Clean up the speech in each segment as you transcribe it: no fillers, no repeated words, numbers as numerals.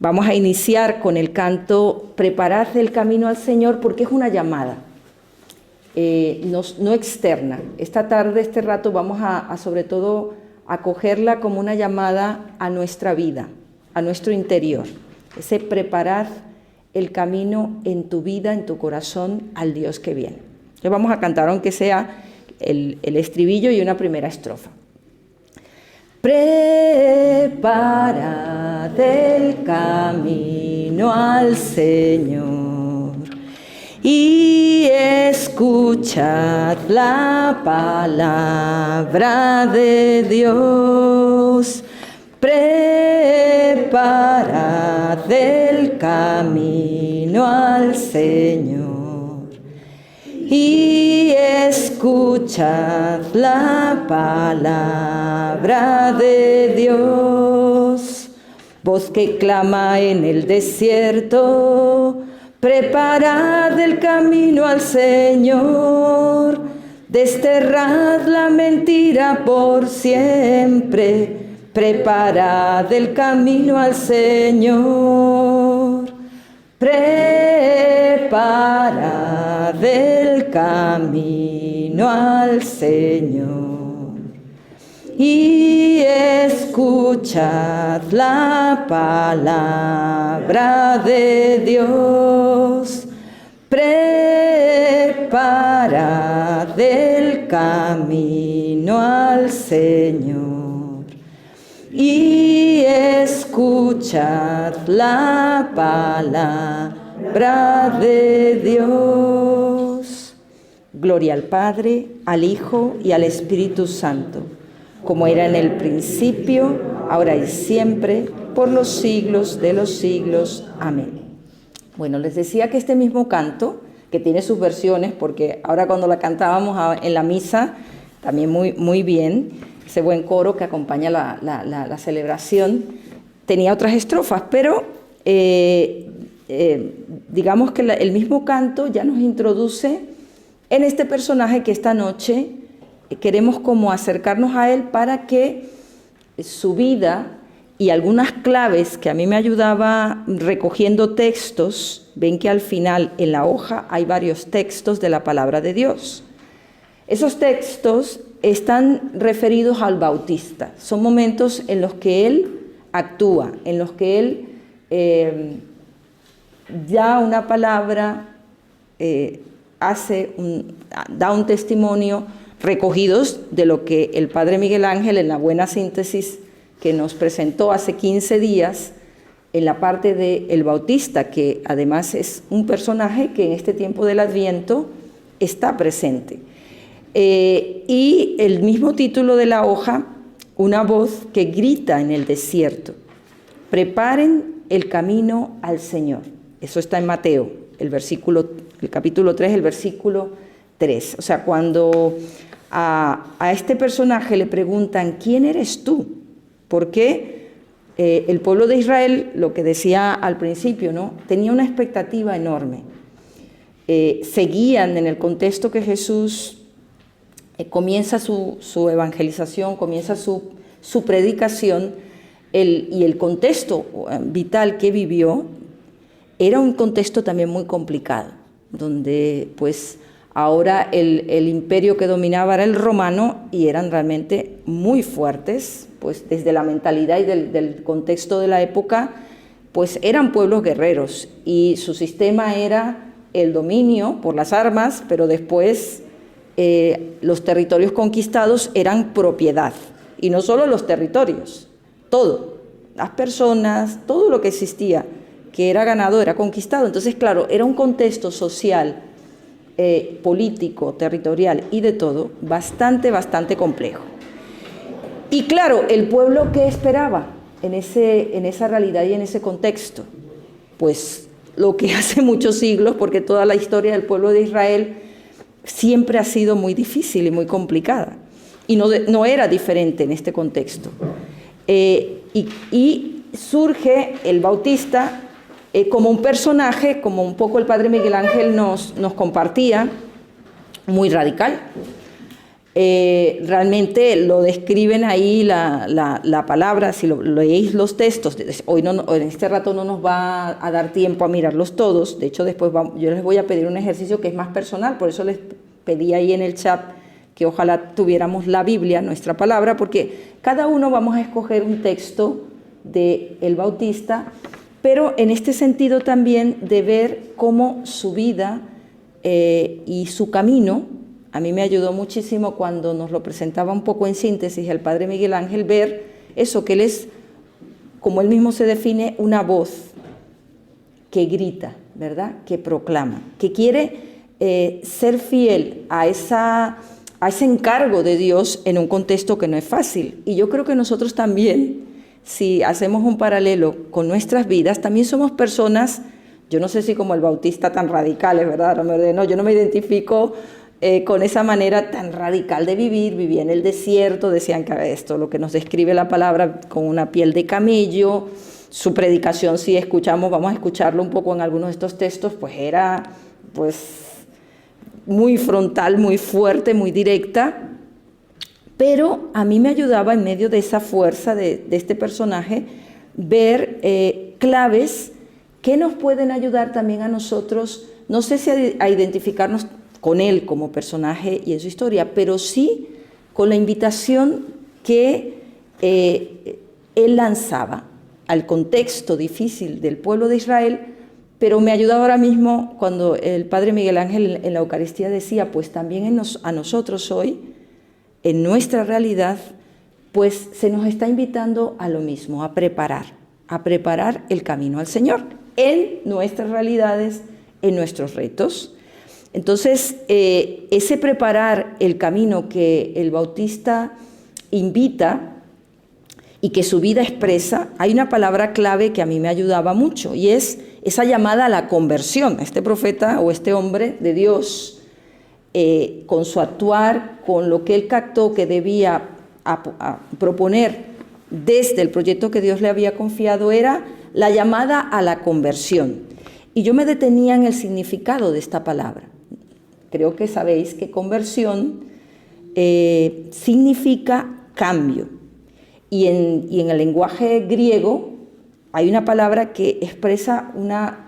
Vamos a iniciar con el canto Preparad el camino al Señor, porque es una llamada, no externa. Esta tarde, este rato, vamos a sobre todo acogerla como una llamada a nuestra vida, a nuestro interior. Ese preparad el camino en tu vida, en tu corazón, al Dios que viene. Le vamos a cantar, aunque sea el estribillo y una primera estrofa. Preparad el camino al Señor y escuchad la palabra de Dios. Preparad el camino al Señor y escuchad la palabra de Dios. Voz que clama en el desierto, preparad el camino al Señor, desterrad la mentira por siempre, preparad el camino al Señor. Preparad el camino al Señor y escuchad la palabra de Dios. Preparad el camino al Señor y escuchad la palabra de Dios. Gloria al Padre, al Hijo y al Espíritu Santo, como era en el principio, ahora y siempre, por los siglos de los siglos. Amén. Bueno, les decía que este mismo canto, que tiene sus versiones, porque ahora cuando la cantábamos en la misa, también muy bien, ese buen coro que acompaña la celebración, tenía otras estrofas, pero digamos que el mismo canto ya nos introduce en este personaje que esta noche queremos como acercarnos a él para que su vida y algunas claves que a mí me ayudaba recogiendo textos, ven que al final en la hoja hay varios textos de la palabra de Dios. Esos textos están referidos al Bautista, son momentos en los que él actúa, en los que él da una palabra, da un testimonio, recogidos de lo que el Padre Miguel Ángel en la buena síntesis que nos presentó hace 15 días en la parte del Bautista, que además es un personaje que en este tiempo del Adviento está presente. Y el mismo título de la hoja, una voz que grita en el desierto: preparen el camino al Señor. Eso está en Mateo, el capítulo 3, el versículo 3. O sea, cuando a este personaje le preguntan: ¿quién eres tú? Porque el pueblo de Israel, lo que decía al principio, ¿no?, tenía una expectativa enorme. Seguían en el contexto que Jesús comienza su evangelización, comienza su predicación, y el contexto vital que vivió era un contexto también muy complicado, donde pues ahora el imperio que dominaba era el romano y eran realmente muy fuertes, pues desde la mentalidad y del contexto de la época, pues eran pueblos guerreros y su sistema era el dominio por las armas, pero después los territorios conquistados eran propiedad, y no solo los territorios, todo, las personas, todo lo que existía que era ganado era conquistado. Entonces, claro, era un contexto social, político, territorial y de todo bastante complejo. Y claro, el pueblo, ¿qué esperaba en esa realidad y en ese contexto? Pues lo que hace muchos siglos, porque toda la historia del pueblo de Israel siempre ha sido muy difícil y muy complicada, y no era diferente en este contexto. Y surge el Bautista como un personaje, como un poco el Padre Miguel Ángel nos compartía, muy radical, Realmente lo describen ahí la palabra, si leéis los textos. Hoy en este rato no nos va a dar tiempo a mirarlos todos. De hecho, después yo les voy a pedir un ejercicio que es más personal, por eso les pedí ahí en el chat que ojalá tuviéramos la Biblia, nuestra palabra, porque cada uno vamos a escoger un texto del Bautista, pero en este sentido también de ver cómo su vida y su camino. A mí me ayudó muchísimo cuando nos lo presentaba un poco en síntesis el padre Miguel Ángel, ver eso, que él es, como él mismo se define, una voz que grita, ¿verdad?, que proclama, que quiere ser fiel a ese encargo de Dios en un contexto que no es fácil. Y yo creo que nosotros también, si hacemos un paralelo con nuestras vidas, también somos personas, yo no sé si como el Bautista tan radicales, ¿verdad? No, yo no me identifico con esa manera tan radical de vivir. Vivía en el desierto, decían que esto, lo que nos describe la palabra, con una piel de camello. Su predicación, si escuchamos, vamos a escucharlo un poco en algunos de estos textos, pues era muy frontal, muy fuerte, muy directa, pero a mí me ayudaba en medio de esa fuerza de este personaje ver claves que nos pueden ayudar también a nosotros, no sé si a identificarnos con él como personaje y en su historia, pero sí con la invitación que él lanzaba al contexto difícil del pueblo de Israel. Pero me ayudaba ahora mismo cuando el padre Miguel Ángel en la Eucaristía decía, pues también a nosotros hoy, en nuestra realidad, pues se nos está invitando a lo mismo, a preparar el camino al Señor, en nuestras realidades, en nuestros retos. Entonces, ese preparar el camino que el Bautista invita y que su vida expresa, hay una palabra clave que a mí me ayudaba mucho, y es esa llamada a la conversión. Este profeta o este hombre de Dios, con su actuar, con lo que él captó que debía proponer desde el proyecto que Dios le había confiado, era la llamada a la conversión. Y yo me detenía en el significado de esta palabra. Creo que sabéis que conversión significa cambio. Y en el lenguaje griego hay una palabra que expresa una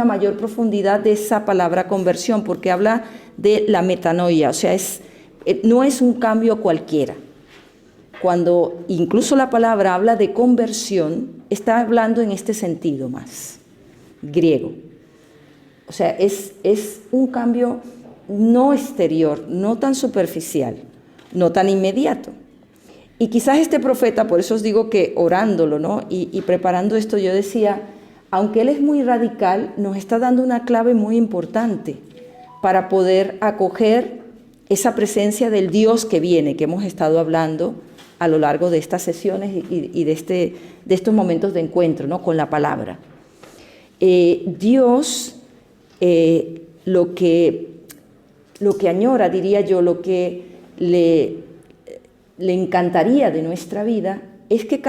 mayor profundidad de esa palabra conversión, porque habla de la metanoia, o sea, no es un cambio cualquiera. Cuando incluso la palabra habla de conversión, está hablando en este sentido más griego. O sea, es un cambio no exterior, no tan superficial, no tan inmediato. Y quizás este profeta, por eso os digo que orándolo, ¿no?, y preparando esto, yo decía, aunque él es muy radical, nos está dando una clave muy importante para poder acoger esa presencia del Dios que viene, que hemos estado hablando a lo largo de estas sesiones y de estos momentos de encuentro, ¿no?, con la palabra. Dios, lo que añora, diría yo, lo que le encantaría de nuestra vida, es que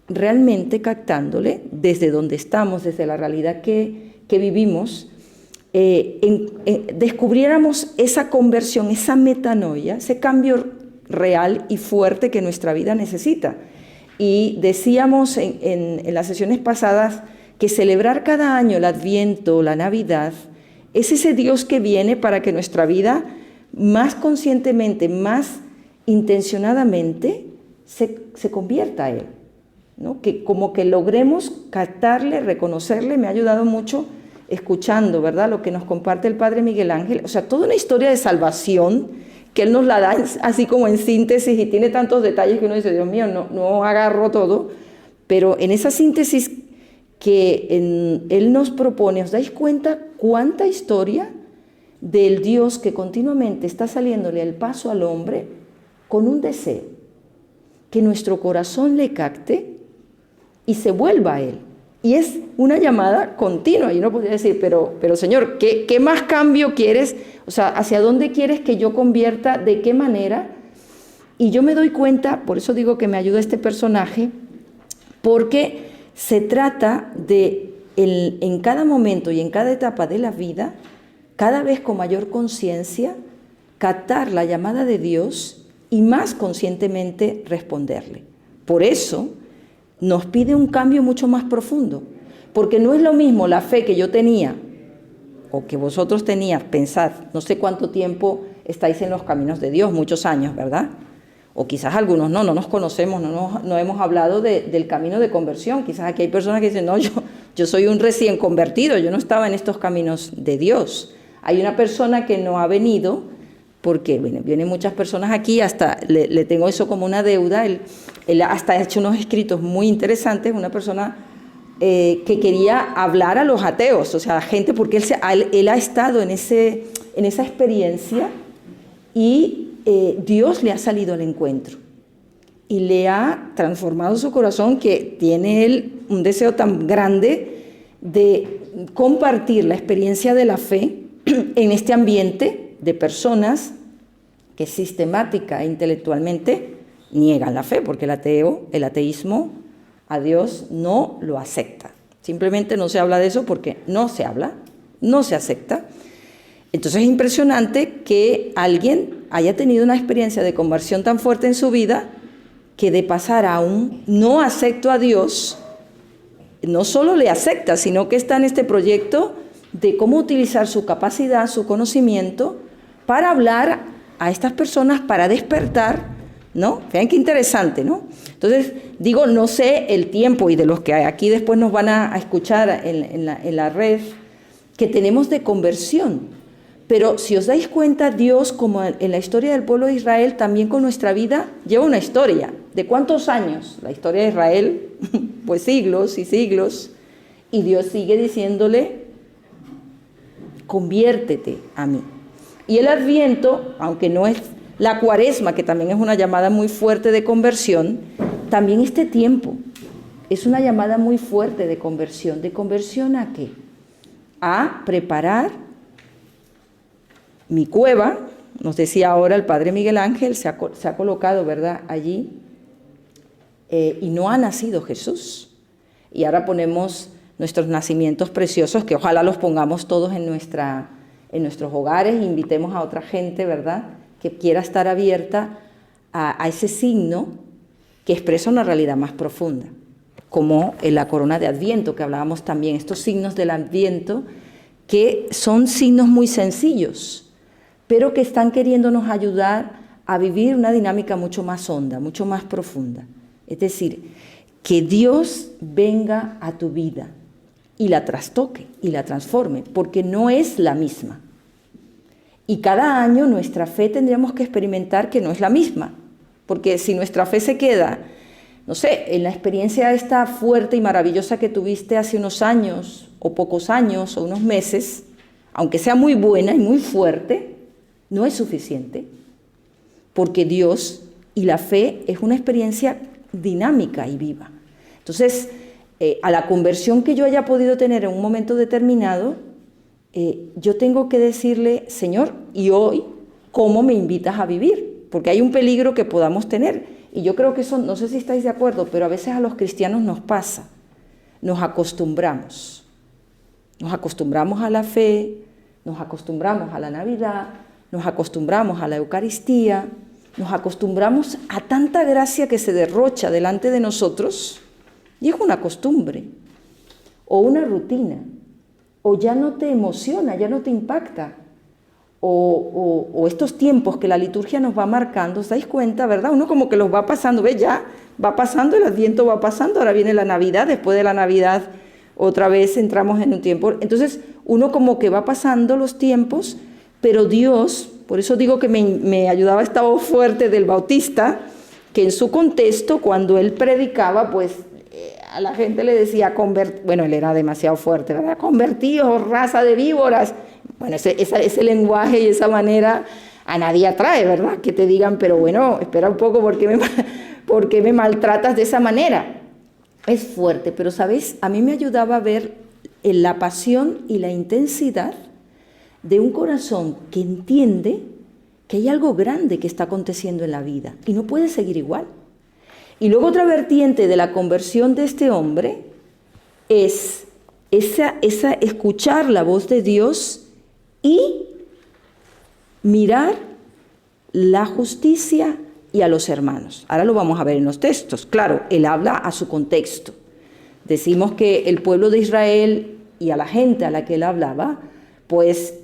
realmente captándole, desde donde estamos, desde la realidad que vivimos, descubriéramos esa conversión, esa metanoia, ese cambio real y fuerte que nuestra vida necesita. Y decíamos en las sesiones pasadas que celebrar cada año el Adviento, la Navidad, es ese Dios que viene para que nuestra vida más conscientemente, más intencionadamente, se convierta a Él, ¿no? Que como que logremos captarle, reconocerle. Me ha ayudado mucho escuchando, ¿verdad?, lo que nos comparte el padre Miguel Ángel. O sea, toda una historia de salvación que él nos la da así como en síntesis, y tiene tantos detalles que uno dice, Dios mío, no agarro todo, pero en esa síntesis que él nos propone, ¿os dais cuenta cuánta historia del Dios que continuamente está saliéndole el paso al hombre con un deseo? Que nuestro corazón le capte y se vuelva a Él. Y es una llamada continua. Y uno podría decir, pero Señor, ¿qué más cambio quieres? O sea, ¿hacia dónde quieres que yo convierta? ¿De qué manera? Y yo me doy cuenta, por eso digo que me ayuda este personaje, porque se trata de, en cada momento y en cada etapa de la vida, cada vez con mayor conciencia, captar la llamada de Dios y más conscientemente responderle. Por eso nos pide un cambio mucho más profundo, porque no es lo mismo la fe que yo tenía o que vosotros tenías. Pensad, no sé cuánto tiempo estáis en los caminos de Dios, muchos años, ¿verdad? O quizás algunos no nos conocemos, no hemos hablado del camino de conversión. Quizás aquí hay personas que dicen, no, yo soy un recién convertido, yo no estaba en estos caminos de Dios. Hay una persona que no ha venido, porque vienen muchas personas aquí, hasta le tengo eso como una deuda. Él hasta ha hecho unos escritos muy interesantes, una persona que quería hablar a los ateos, o sea, a gente, porque él ha estado en esa experiencia y Dios le ha salido al encuentro y le ha transformado su corazón, que tiene él un deseo tan grande de compartir la experiencia de la fe en este ambiente de personas que sistemática e intelectualmente niegan la fe, porque el ateísmo a Dios no lo acepta. Simplemente no se habla de eso porque no se habla, no se acepta. Entonces es impresionante que alguien haya tenido una experiencia de conversión tan fuerte en su vida que de pasar a un no acepto a Dios, no solo le acepta, sino que está en este proyecto de cómo utilizar su capacidad, su conocimiento, para hablar a estas personas, para despertar, ¿no? Vean qué interesante, ¿no? Entonces, digo, no sé el tiempo, y de los que aquí después nos van a escuchar en la red, que tenemos de conversión. Pero si os dais cuenta, Dios, como en la historia del pueblo de Israel, también con nuestra vida, lleva una historia. ¿De cuántos años? La historia de Israel, pues siglos y siglos. Y Dios sigue diciéndole, conviértete a mí. Y el Adviento, aunque no es la Cuaresma, que también es una llamada muy fuerte de conversión, también este tiempo es una llamada muy fuerte de conversión. ¿De conversión a qué? A preparar mi cueva. Nos decía ahora el padre Miguel Ángel, se ha colocado, ¿verdad?, allí, y no ha nacido Jesús. Y ahora ponemos nuestros nacimientos preciosos, que ojalá los pongamos todos en nuestros hogares, e invitemos a otra gente, ¿verdad?, que quiera estar abierta a ese signo que expresa una realidad más profunda, como en la corona de Adviento, que hablábamos también, estos signos del Adviento, que son signos muy sencillos, pero que están queriéndonos ayudar a vivir una dinámica mucho más honda, mucho más profunda. Es decir, que Dios venga a tu vida y la trastoque y la transforme, porque no es la misma. Y cada año nuestra fe tendríamos que experimentar que no es la misma, porque si nuestra fe se queda, no sé, en la experiencia esta fuerte y maravillosa que tuviste hace unos años, o pocos años, o unos meses, aunque sea muy buena y muy fuerte, no es suficiente, porque Dios y la fe es una experiencia dinámica y viva. Entonces, a la conversión que yo haya podido tener en un momento determinado, yo tengo que decirle, Señor, ¿y hoy cómo me invitas a vivir? Porque hay un peligro que podamos tener, y yo creo que eso, no sé si estáis de acuerdo, pero a veces a los cristianos nos pasa, nos acostumbramos a la fe, nos acostumbramos a la Navidad, nos acostumbramos a la Eucaristía, nos acostumbramos a tanta gracia que se derrocha delante de nosotros, y es una costumbre, o una rutina, o ya no te emociona, ya no te impacta, o estos tiempos que la liturgia nos va marcando, ¿os dais cuenta, verdad? Uno como que los va pasando, ¿ves? Ya va pasando, el Adviento va pasando, ahora viene la Navidad, después de la Navidad otra vez entramos en un tiempo. Entonces uno como que va pasando los tiempos, pero Dios, por eso digo que me ayudaba esta voz fuerte del Bautista, que en su contexto, cuando él predicaba, pues a la gente le decía, bueno, él era demasiado fuerte, ¿verdad? Convertíos, raza de víboras. Bueno, ese lenguaje y esa manera a nadie atrae, ¿verdad? Que te digan, pero bueno, espera un poco, ¿por qué me maltratas de esa manera? Es fuerte, pero, ¿sabéis? A mí me ayudaba a ver la pasión y la intensidad de un corazón que entiende que hay algo grande que está aconteciendo en la vida y no puede seguir igual. Y luego otra vertiente de la conversión de este hombre es esa escuchar la voz de Dios y mirar la justicia y a los hermanos. Ahora lo vamos a ver en los textos. Claro, él habla a su contexto. Decimos que el pueblo de Israel y a la gente a la que él hablaba, pues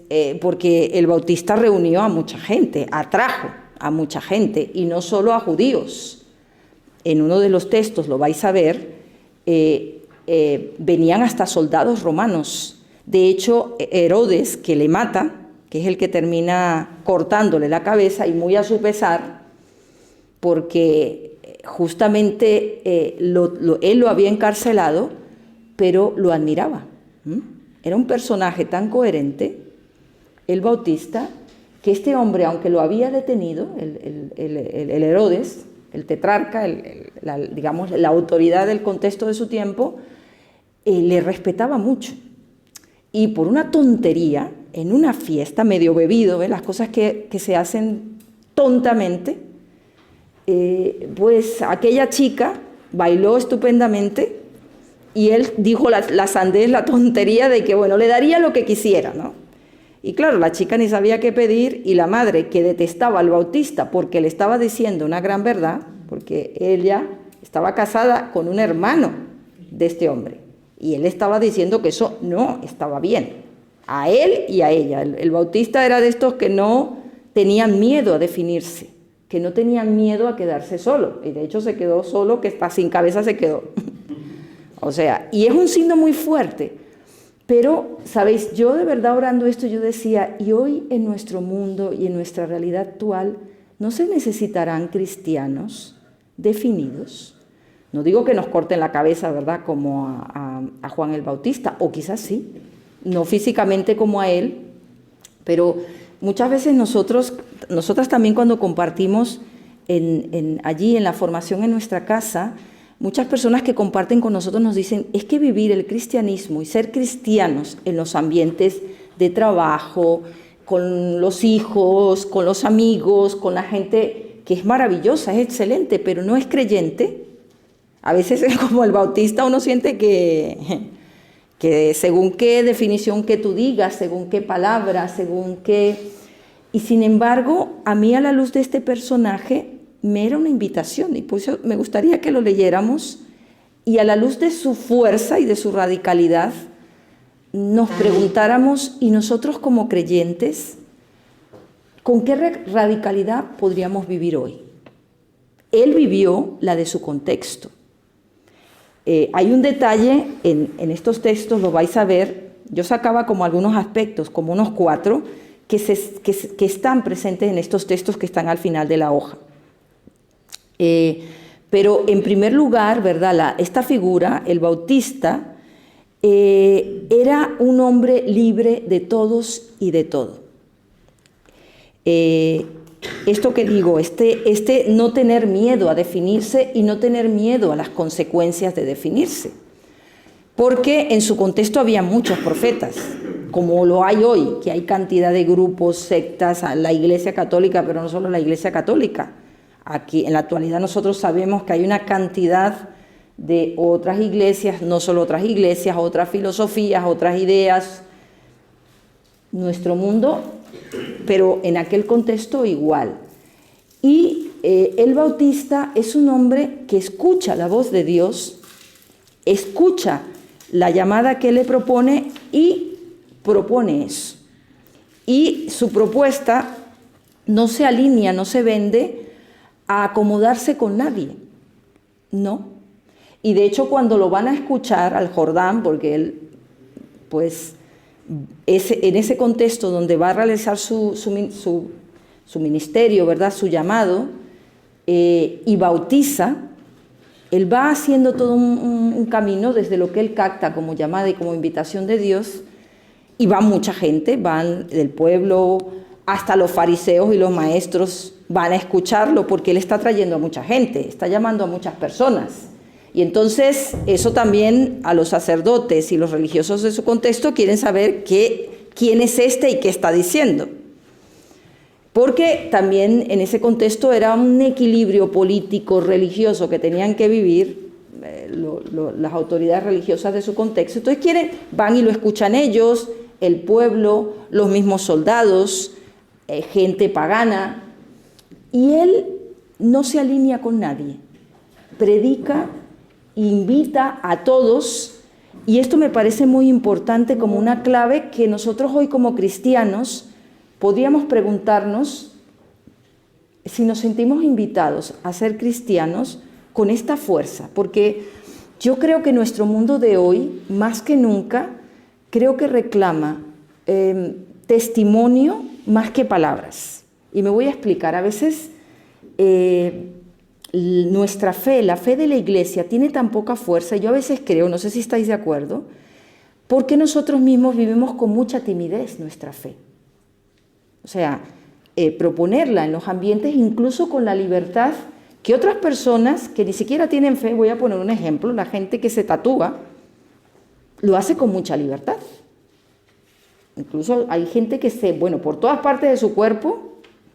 porque el Bautista reunió a mucha gente, atrajo a mucha gente, y no solo a judíos. En uno de los textos, lo vais a ver, venían hasta soldados romanos. De hecho, Herodes, que le mata, que es el que termina cortándole la cabeza, y muy a su pesar, porque justamente él lo había encarcelado, pero lo admiraba. Era un personaje tan coherente, el Bautista, que este hombre, aunque lo había detenido, el Herodes, el tetrarca, digamos, la autoridad del contexto de su tiempo, le respetaba mucho. Y por una tontería, en una fiesta, medio bebido, las cosas que se hacen tontamente, pues aquella chica bailó estupendamente y él dijo la sandez, la tontería de que, bueno, le daría lo que quisiera, ¿no? Y claro, la chica ni sabía qué pedir, y la madre, que detestaba al Bautista porque le estaba diciendo una gran verdad, porque ella estaba casada con un hermano de este hombre, y él estaba diciendo que eso no estaba bien, a él y a ella. El Bautista era de estos que no tenían miedo a definirse, que no tenían miedo a quedarse solo, y de hecho se quedó solo, que está sin cabeza se quedó. O sea, y es un signo muy fuerte. Pero, ¿sabéis? Yo de verdad orando esto, yo decía, y hoy en nuestro mundo y en nuestra realidad actual, ¿no se necesitarán cristianos definidos? No digo que nos corten la cabeza, ¿verdad?, como a Juan el Bautista, o quizás sí, no físicamente como a él, pero muchas veces nosotras también cuando compartimos allí en la formación en nuestra casa, muchas personas que comparten con nosotros nos dicen, es que vivir el cristianismo y ser cristianos en los ambientes de trabajo, con los hijos, con los amigos, con la gente que es maravillosa, es excelente, pero no es creyente. A veces es como el Bautista, uno siente que según qué definición que tú digas, según qué palabra, según qué... Y sin embargo, a mí a la luz de este personaje me era una invitación, y por eso me gustaría que lo leyéramos, y a la luz de su fuerza y de su radicalidad nos preguntáramos, ¿y nosotros como creyentes con qué radicalidad podríamos vivir hoy? Él vivió la de su contexto. Hay un detalle en estos textos, lo vais a ver, yo sacaba como algunos aspectos, como unos 4, que están presentes en estos textos que están al final de la hoja. Pero en primer lugar, ¿verdad?, esta figura, el Bautista, era un hombre libre de todos y de todo. Esto que digo, este no tener miedo a definirse y no tener miedo a las consecuencias de definirse. Porque en su contexto había muchos profetas, como lo hay hoy, que hay cantidad de grupos, sectas, la Iglesia Católica, pero no solo la Iglesia Católica. Aquí en la actualidad nosotros sabemos que hay una cantidad de otras iglesias, no solo otras iglesias, otras filosofías, otras ideas. Nuestro mundo, pero en aquel contexto igual. Y el Bautista es un hombre que escucha la voz de Dios, escucha la llamada que le propone y propone eso. Y su propuesta no se alinea, no se vende a acomodarse con nadie, no. Y de hecho cuando lo van a escuchar al Jordán, porque él, pues, en ese contexto donde va a realizar su ministerio, ¿verdad?, su llamado, y bautiza, él va haciendo todo un camino desde lo que él capta como llamada y como invitación de Dios, y va mucha gente, van del pueblo, hasta los fariseos y los maestros van a escucharlo porque él está trayendo a mucha gente, está llamando a muchas personas. Y entonces eso también a los sacerdotes y los religiosos de su contexto quieren saber quién es este y qué está diciendo. Porque también en ese contexto era un equilibrio político, religioso que tenían que vivir las autoridades religiosas de su contexto. Entonces van y lo escuchan ellos, el pueblo, los mismos soldados, gente pagana, Y él no se alinea con nadie, predica, invita a todos, y esto me parece muy importante como una clave que nosotros hoy como cristianos podríamos preguntarnos si nos sentimos invitados a ser cristianos con esta fuerza, porque yo creo que nuestro mundo de hoy, más que nunca, creo que reclama testimonio más que palabras. Y me voy a explicar. A veces nuestra fe, la fe de la Iglesia, tiene tan poca fuerza, y yo a veces creo, no sé si estáis de acuerdo, porque nosotros mismos vivimos con mucha timidez nuestra fe. O sea, proponerla en los ambientes, incluso con la libertad que otras personas que ni siquiera tienen fe, voy a poner un ejemplo, la gente que se tatúa, lo hace con mucha libertad. Incluso hay gente que por todas partes de su cuerpo.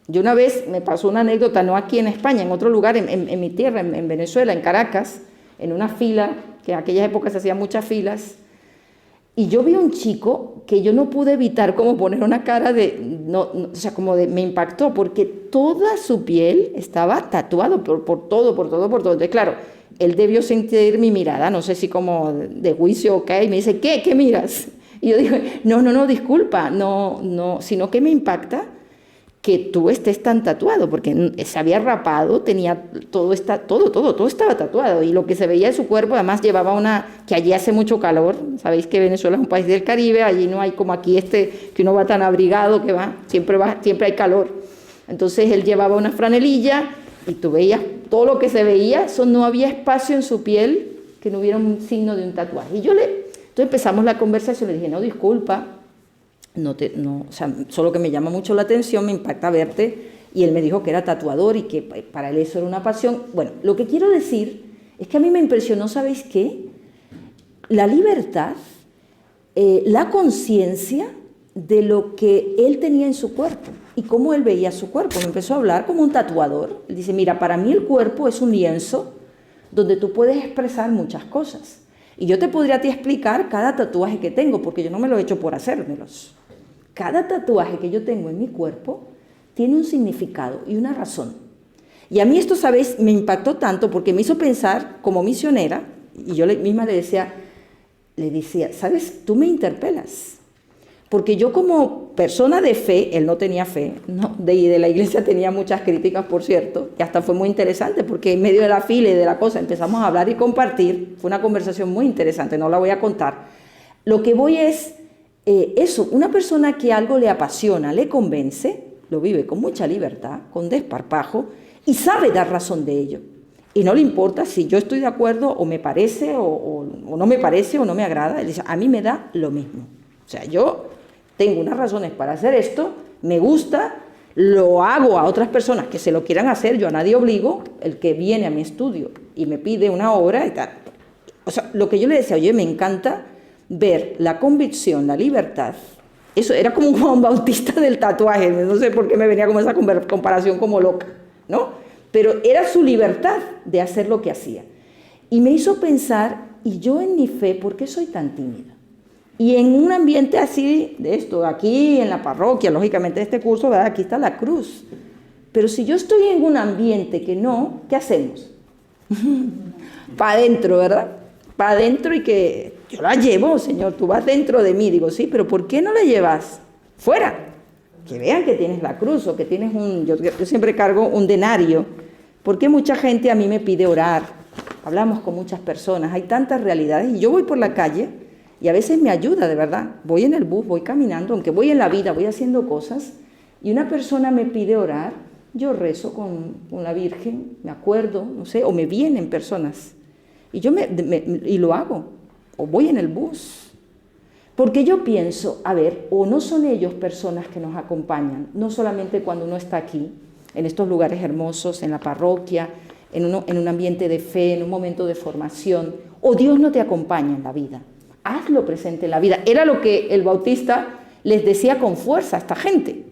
Yo una vez me pasó una anécdota, no aquí en España, en otro lugar, en mi tierra, en Venezuela, en Caracas, en una fila, que en aquellas épocas se hacían muchas filas, y yo vi a un chico que yo no pude evitar como poner una cara me impactó, porque toda su piel estaba tatuado por todo. Entonces, claro, él debió sentir mi mirada, no sé si como de juicio o qué, y me dice, ¿qué miras? Y yo dije, no, disculpa, no, sino que me impacta que tú estés tan tatuado, porque se había rapado, tenía todo estaba tatuado, y lo que se veía de su cuerpo, además llevaba que allí hace mucho calor, sabéis que Venezuela es un país del Caribe, allí no hay como aquí que uno va tan abrigado, siempre hay calor. Entonces él llevaba una franelilla, y tú veías todo lo que se veía, eso no había espacio en su piel que no hubiera un signo de un tatuaje. Entonces empezamos la conversación, le dije, no, disculpa, solo que me llama mucho la atención, me impacta verte, y él me dijo que era tatuador y que para él eso era una pasión. Bueno, lo que quiero decir es que a mí me impresionó, ¿sabéis qué? La libertad, la conciencia de lo que él tenía en su cuerpo y cómo él veía su cuerpo. Me empezó a hablar como un tatuador. Él dice, mira, para mí el cuerpo es un lienzo donde tú puedes expresar muchas cosas. Y yo te podría a ti explicar cada tatuaje que tengo, porque yo no me lo he hecho por hacérmelos. Cada tatuaje que yo tengo en mi cuerpo tiene un significado y una razón. Y a mí esto, ¿sabéis? Me impactó tanto porque me hizo pensar como misionera, y yo misma le decía, ¿sabes? Tú me interpelas. Porque yo como persona de fe, él no tenía fe, ¿no? De la iglesia tenía muchas críticas, por cierto, y hasta fue muy interesante porque en medio de la fila y de la cosa empezamos a hablar y compartir. Fue una conversación muy interesante, no la voy a contar. Lo que voy es eso, una persona que algo le apasiona, le convence, lo vive con mucha libertad, con desparpajo, y sabe dar razón de ello. Y no le importa si yo estoy de acuerdo o me parece o no me parece o no me agrada. Él dice, a mí me da lo mismo. O sea, yo tengo unas razones para hacer esto, me gusta, lo hago a otras personas que se lo quieran hacer, yo a nadie obligo. El que viene a mi estudio y me pide una obra y tal. O sea, lo que yo le decía, oye, me encanta ver la convicción, la libertad. Eso era como un Juan Bautista del tatuaje, no sé por qué me venía como esa comparación como loca, ¿no? Pero era su libertad de hacer lo que hacía. Y me hizo pensar, ¿y yo en mi fe por qué soy tan tímida? Y en un ambiente así, de esto, aquí en la parroquia, lógicamente este curso, ¿verdad? Aquí está la cruz. Pero si yo estoy en un ambiente que no, ¿qué hacemos? Para adentro, ¿verdad? Para adentro, y que yo la llevo, Señor, tú vas dentro de mí. Digo, sí, pero ¿por qué no la llevas fuera? Que vean que tienes la cruz o que tienes yo siempre cargo un denario. Porque mucha gente a mí me pide orar. Hablamos con muchas personas, hay tantas realidades, y yo voy por la calle y a veces me ayuda, de verdad. Voy en el bus, voy caminando, aunque voy en la vida, voy haciendo cosas, y una persona me pide orar, yo rezo con la Virgen, me acuerdo, no sé, o me vienen personas, y yo y lo hago, o voy en el bus. Porque yo pienso, a ver, o no son ellos personas que nos acompañan, no solamente cuando uno está aquí, en estos lugares hermosos, en la parroquia, en un ambiente de fe, en un momento de formación, o Dios no te acompaña en la vida. Hazlo presente en la vida. Era lo que el Bautista les decía con fuerza a esta gente.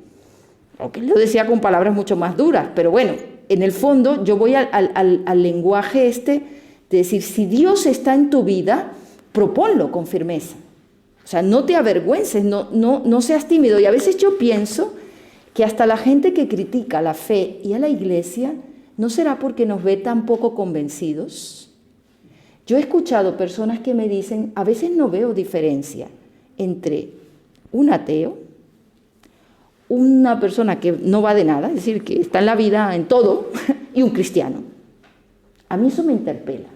Aunque él lo decía con palabras mucho más duras, pero bueno, en el fondo yo voy al lenguaje de decir, si Dios está en tu vida, proponlo con firmeza. O sea, no te avergüences, no seas tímido. Y a veces yo pienso que hasta la gente que critica la fe y a la iglesia, ¿no será porque nos ve tan poco convencidos? Yo he escuchado personas que me dicen, a veces no veo diferencia entre un ateo, una persona que no va de nada, es decir, que está en la vida en todo, y un cristiano. A mí eso me interpela.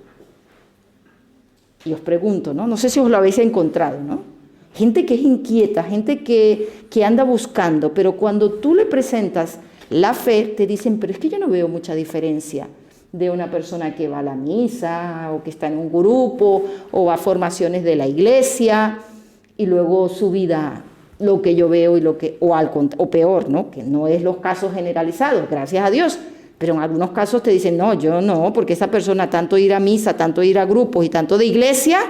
Y os pregunto, ¿no? No sé si os lo habéis encontrado, ¿no? Gente que es inquieta, gente que anda buscando, pero cuando tú le presentas la fe, te dicen, pero es que yo no veo mucha diferencia de una persona que va a la misa, o que está en un grupo, o a formaciones de la iglesia, y luego su vida, lo que yo veo, o peor, ¿no? Que no es los casos generalizados, gracias a Dios, pero en algunos casos te dicen, no, yo no, porque esa persona tanto ir a misa, tanto ir a grupos y tanto de iglesia,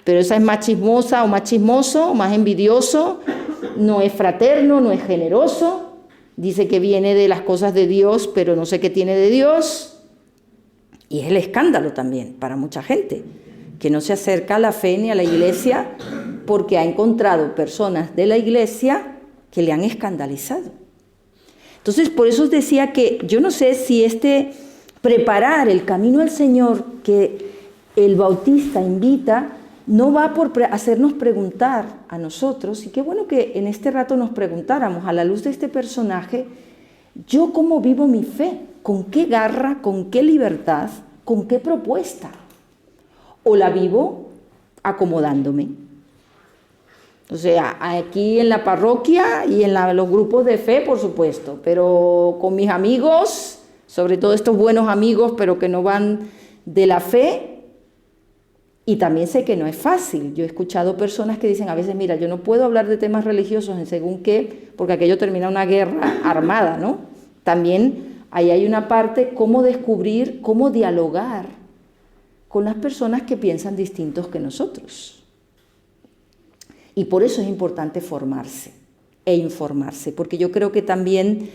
pero esa es más chismosa o más chismoso, o más envidioso, no es fraterno, no es generoso, dice que viene de las cosas de Dios, pero no sé qué tiene de Dios. Y es el escándalo también para mucha gente, que no se acerca a la fe ni a la iglesia porque ha encontrado personas de la iglesia que le han escandalizado. Entonces, por eso os decía que yo no sé si preparar el camino al Señor que el Bautista invita, no va por hacernos preguntar a nosotros, y qué bueno que en este rato nos preguntáramos, a la luz de este personaje, ¿yo cómo vivo mi fe? ¿Con qué garra? ¿Con qué libertad? ¿Con qué propuesta? ¿O la vivo acomodándome? O sea, aquí en la parroquia y en los grupos de fe, por supuesto, pero con mis amigos, sobre todo estos buenos amigos, pero que no van de la fe. Y también sé que no es fácil. Yo he escuchado personas que dicen a veces, mira, yo no puedo hablar de temas religiosos en según qué, porque aquello termina una guerra armada, ¿no? También ahí hay una parte, cómo descubrir, cómo dialogar con las personas que piensan distintos que nosotros. Y por eso es importante formarse e informarse, porque yo creo que también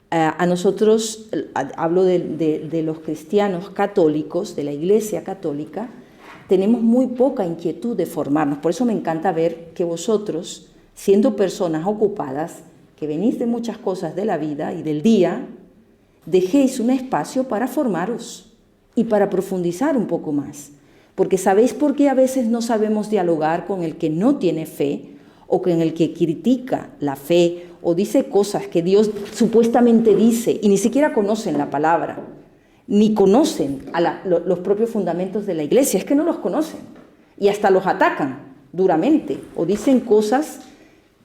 a nosotros, hablo de los cristianos católicos, de la Iglesia católica, tenemos muy poca inquietud de formarnos. Por eso me encanta ver que vosotros, siendo personas ocupadas, que venís de muchas cosas de la vida y del día, dejéis un espacio para formaros y para profundizar un poco más. Porque ¿sabéis por qué a veces no sabemos dialogar con el que no tiene fe o con el que critica la fe o dice cosas que Dios supuestamente dice y ni siquiera conocen la palabra? Ni conocen los propios fundamentos de la iglesia, es que no los conocen y hasta los atacan duramente o dicen cosas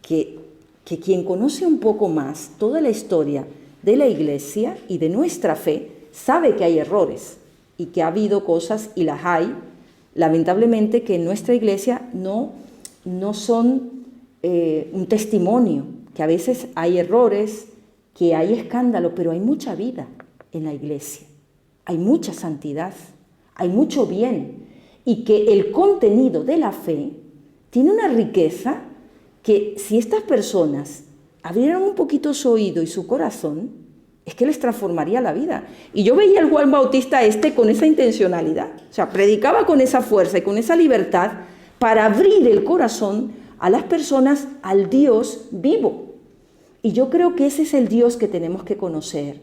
que quien conoce un poco más toda la historia de la iglesia y de nuestra fe sabe que hay errores y que ha habido cosas, y las hay, lamentablemente, que en nuestra iglesia no son un testimonio, que a veces hay errores, que hay escándalo, pero hay mucha vida en la iglesia. Hay mucha santidad, hay mucho bien, y que el contenido de la fe tiene una riqueza que si estas personas abrieran un poquito su oído y su corazón, es que les transformaría la vida. Y yo veía al Juan Bautista con esa intencionalidad, o sea, predicaba con esa fuerza y con esa libertad para abrir el corazón a las personas, al Dios vivo. Y yo creo que ese es el Dios que tenemos que conocer,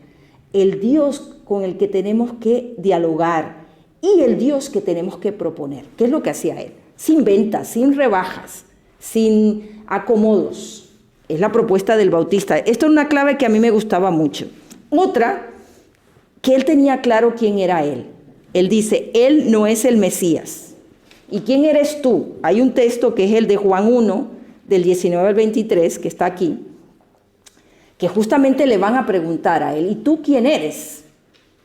el Dios con el que tenemos que dialogar y el Dios que tenemos que proponer. ¿Qué es lo que hacía él? Sin ventas, sin rebajas, sin acomodos. Es la propuesta del Bautista. Esto es una clave que a mí me gustaba mucho. Otra, que él tenía claro quién era él. Él dice, él no es el Mesías. ¿Y quién eres tú? Hay un texto que es el de Juan 1, del 19 al 23, que está aquí, que justamente le van a preguntar a él, ¿y tú quién eres?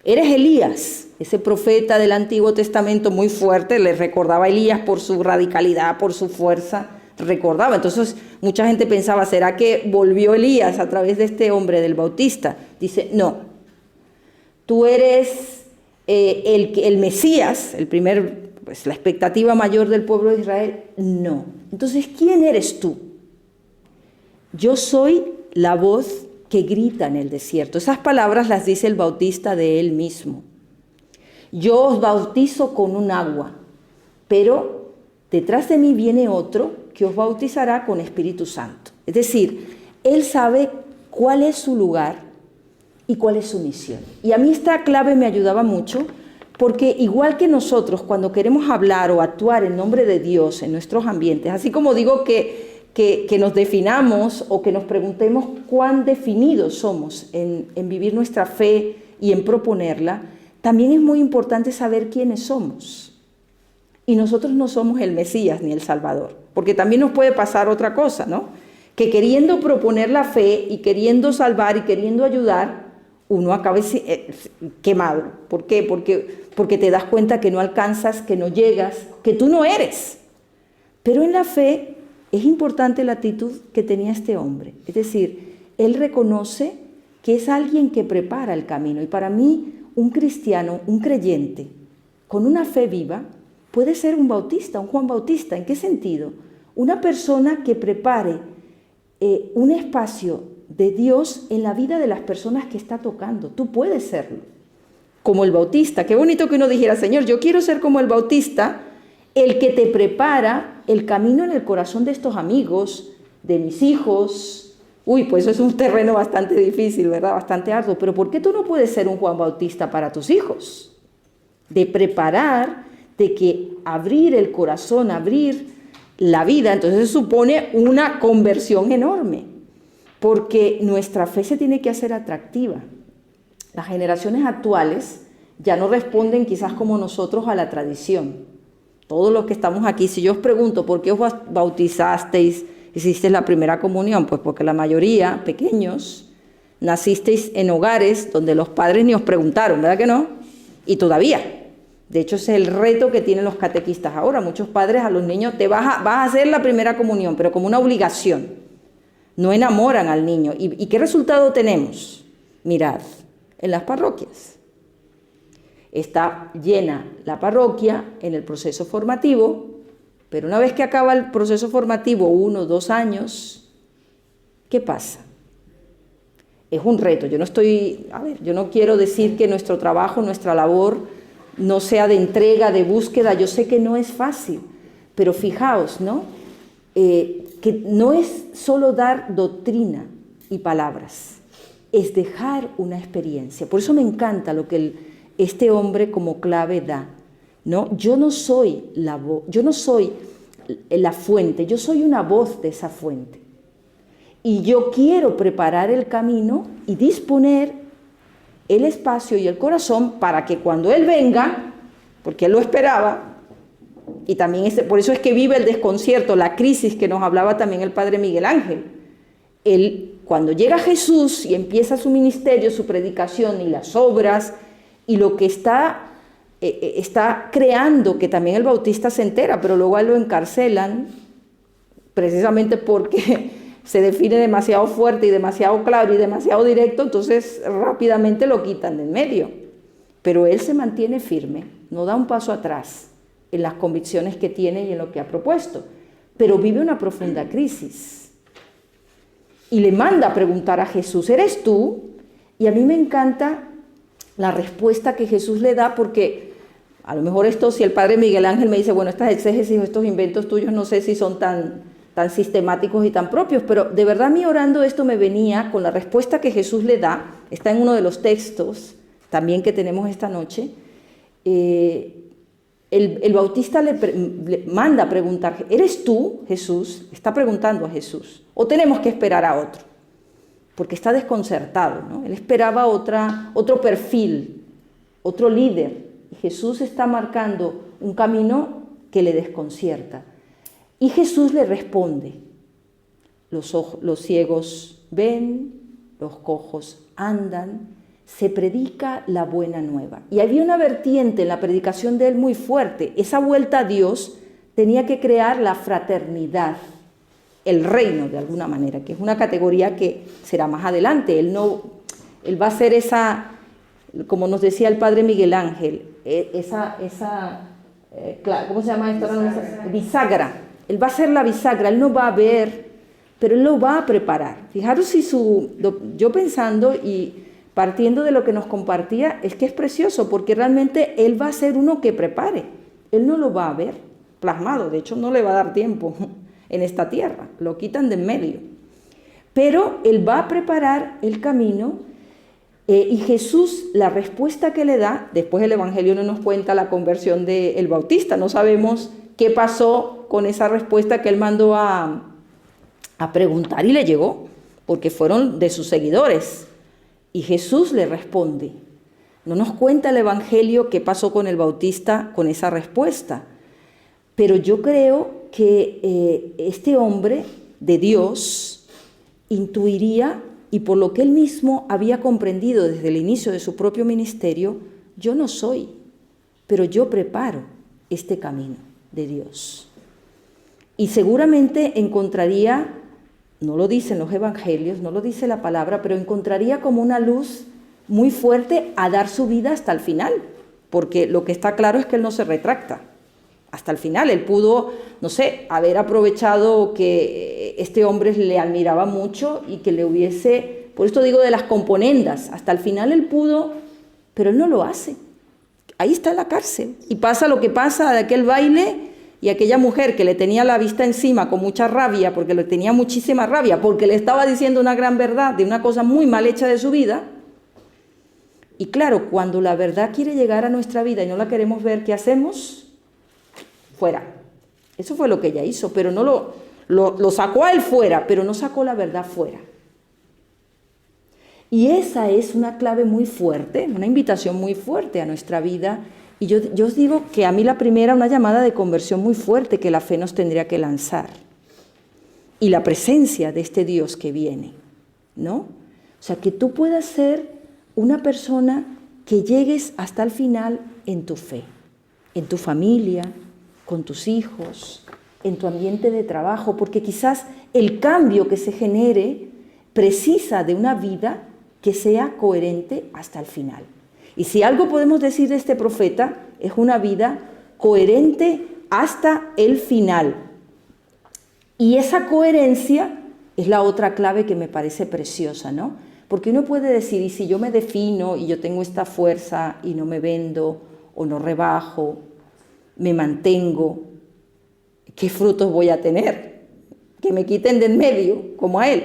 Eres Elías, ese profeta del Antiguo Testamento muy fuerte, le recordaba a Elías por su radicalidad, por su fuerza, recordaba. Entonces mucha gente pensaba, ¿será que volvió Elías a través de este hombre del Bautista? Dice, no, tú eres el Mesías, la expectativa mayor del pueblo de Israel. No. Entonces, ¿quién eres tú? Yo soy la voz que grita en el desierto. Esas palabras las dice el Bautista de él mismo. Yo os bautizo con un agua, pero detrás de mí viene otro que os bautizará con Espíritu Santo. Es decir, él sabe cuál es su lugar y cuál es su misión. Y a mí esta clave me ayudaba mucho porque igual que nosotros cuando queremos hablar o actuar en nombre de Dios en nuestros ambientes, así como digo que nos definamos o que nos preguntemos cuán definidos somos en vivir nuestra fe y en proponerla, también es muy importante saber quiénes somos. Y nosotros no somos el Mesías ni el Salvador, porque también nos puede pasar otra cosa, ¿no? Que queriendo proponer la fe y queriendo salvar y queriendo ayudar, uno acabe quemado. ¿Por qué? Porque te das cuenta que no alcanzas, que no llegas, que tú no eres. Pero en la fe es importante la actitud que tenía este hombre. Es decir, él reconoce que es alguien que prepara el camino. Y para mí, un cristiano, un creyente, con una fe viva, puede ser un bautista, un Juan Bautista. ¿En qué sentido? Una persona que prepare un espacio de Dios en la vida de las personas que está tocando. Tú puedes serlo, como el Bautista. Qué bonito que uno dijera, Señor, yo quiero ser como el Bautista, el que te prepara el camino en el corazón de estos amigos, de mis hijos. Uy, pues eso es un terreno bastante difícil, ¿verdad? Bastante arduo. Pero ¿por qué tú no puedes ser un Juan Bautista para tus hijos? De preparar, de que abrir el corazón, abrir la vida, entonces supone una conversión enorme, porque nuestra fe se tiene que hacer atractiva. Las generaciones actuales ya no responden quizás como nosotros a la tradición. Todos los que estamos aquí, si yo os pregunto por qué os bautizasteis, hicisteis la primera comunión, pues porque la mayoría, pequeños, nacisteis en hogares donde los padres ni os preguntaron, ¿verdad que no? Y todavía. De hecho, ese es el reto que tienen los catequistas ahora. Muchos padres a los niños, vas a hacer la primera comunión, pero como una obligación. No enamoran al niño. ¿Y qué resultado tenemos? Mirad, en las parroquias. Está llena la parroquia en el proceso formativo, pero una vez que acaba el proceso formativo, 1 o 2 años, ¿qué pasa? Es un reto. Yo no quiero decir que nuestro trabajo, nuestra labor no sea de entrega, de búsqueda. Yo sé que no es fácil, pero fijaos, ¿no? Que no es solo dar doctrina y palabras, es dejar una experiencia. Por eso me encanta lo que este hombre como clave da, ¿no? Yo no soy la fuente, yo soy una voz de esa fuente. Y yo quiero preparar el camino y disponer el espacio y el corazón para que cuando Él venga, porque Él lo esperaba, y también por eso es que vive el desconcierto, la crisis que nos hablaba también el padre Miguel Ángel. Él, cuando llega Jesús y empieza su ministerio, su predicación y las obras, y lo que está creando, que también el Bautista se entera, pero luego a él lo encarcelan, precisamente porque se define demasiado fuerte y demasiado claro y demasiado directo, entonces rápidamente lo quitan de en medio. Pero él se mantiene firme, no da un paso atrás en las convicciones que tiene y en lo que ha propuesto, pero vive una profunda crisis. Y le manda a preguntar a Jesús, ¿eres tú? Y a mí me encanta la respuesta que Jesús le da, porque a lo mejor si el padre Miguel Ángel me dice, bueno, estas exégesis o estos inventos tuyos no sé si son tan sistemáticos y tan propios, pero de verdad a mí orando esto me venía con la respuesta que Jesús le da, está en uno de los textos también que tenemos esta noche. El Bautista le manda a preguntar, ¿eres tú, Jesús? Está preguntando a Jesús, ¿o tenemos que esperar a otro? Porque está desconcertado, ¿no? Él esperaba otro perfil, otro líder, y Jesús está marcando un camino que le desconcierta. Y Jesús le responde, los ciegos ven, los cojos andan, se predica la buena nueva. Y había una vertiente en la predicación de él muy fuerte. Esa vuelta a Dios tenía que crear la fraternidad, el reino de alguna manera, que es una categoría que será más adelante. Él va a ser esa, como nos decía el padre Miguel Ángel, ¿cómo se llama esto? Bisagra. Él va a ser la bisagra, él no va a ver, pero él lo va a preparar. Fijaros yo pensando y partiendo de lo que nos compartía, es que es precioso, porque realmente él va a ser uno que prepare. Él no lo va a ver plasmado, de hecho no le va a dar tiempo en esta tierra, lo quitan de en medio. Pero Él va a preparar el camino y Jesús, la respuesta que le da, después el Evangelio no nos cuenta la conversión del Bautista, no sabemos qué pasó con esa respuesta que Él mandó a preguntar y le llegó, porque fueron de sus seguidores. Y Jesús le responde. No nos cuenta el Evangelio qué pasó con el Bautista con esa respuesta, pero yo creo que este hombre de Dios intuiría, y por lo que él mismo había comprendido desde el inicio de su propio ministerio, yo no soy, pero yo preparo este camino de Dios. Y seguramente encontraría, no lo dicen los evangelios, no lo dice la palabra, pero encontraría como una luz muy fuerte a dar su vida hasta el final, porque lo que está claro es que él no se retracta. Hasta el final, él pudo, no sé, haber aprovechado que este hombre le admiraba mucho y que le hubiese, por esto digo de las componendas, hasta el final él pudo, pero él no lo hace. Ahí está en la cárcel y pasa lo que pasa de aquel baile y aquella mujer que le tenía la vista encima con mucha rabia, porque le tenía muchísima rabia, porque le estaba diciendo una gran verdad de una cosa muy mal hecha de su vida. Y claro, cuando la verdad quiere llegar a nuestra vida y no la queremos ver, ¿qué hacemos? Fuera. Eso fue lo que ella hizo, pero no lo sacó a él fuera, pero no sacó la verdad fuera. Y esa es una clave muy fuerte, una invitación muy fuerte a nuestra vida. Y yo os digo que a mí la primera, una llamada de conversión muy fuerte que la fe nos tendría que lanzar. Y la presencia de este Dios que viene, ¿no? O sea, que tú puedas ser una persona que llegues hasta el final en tu fe, en tu familia, con tus hijos, en tu ambiente de trabajo, porque quizás el cambio que se genere precisa de una vida que sea coherente hasta el final. Y si algo podemos decir de este profeta, es una vida coherente hasta el final. Y esa coherencia es la otra clave que me parece preciosa, ¿no? Porque uno puede decir, y si yo me defino y yo tengo esta fuerza y no me vendo o no rebajo, me mantengo, ¿qué frutos voy a tener? Que me quiten de en medio, como a él.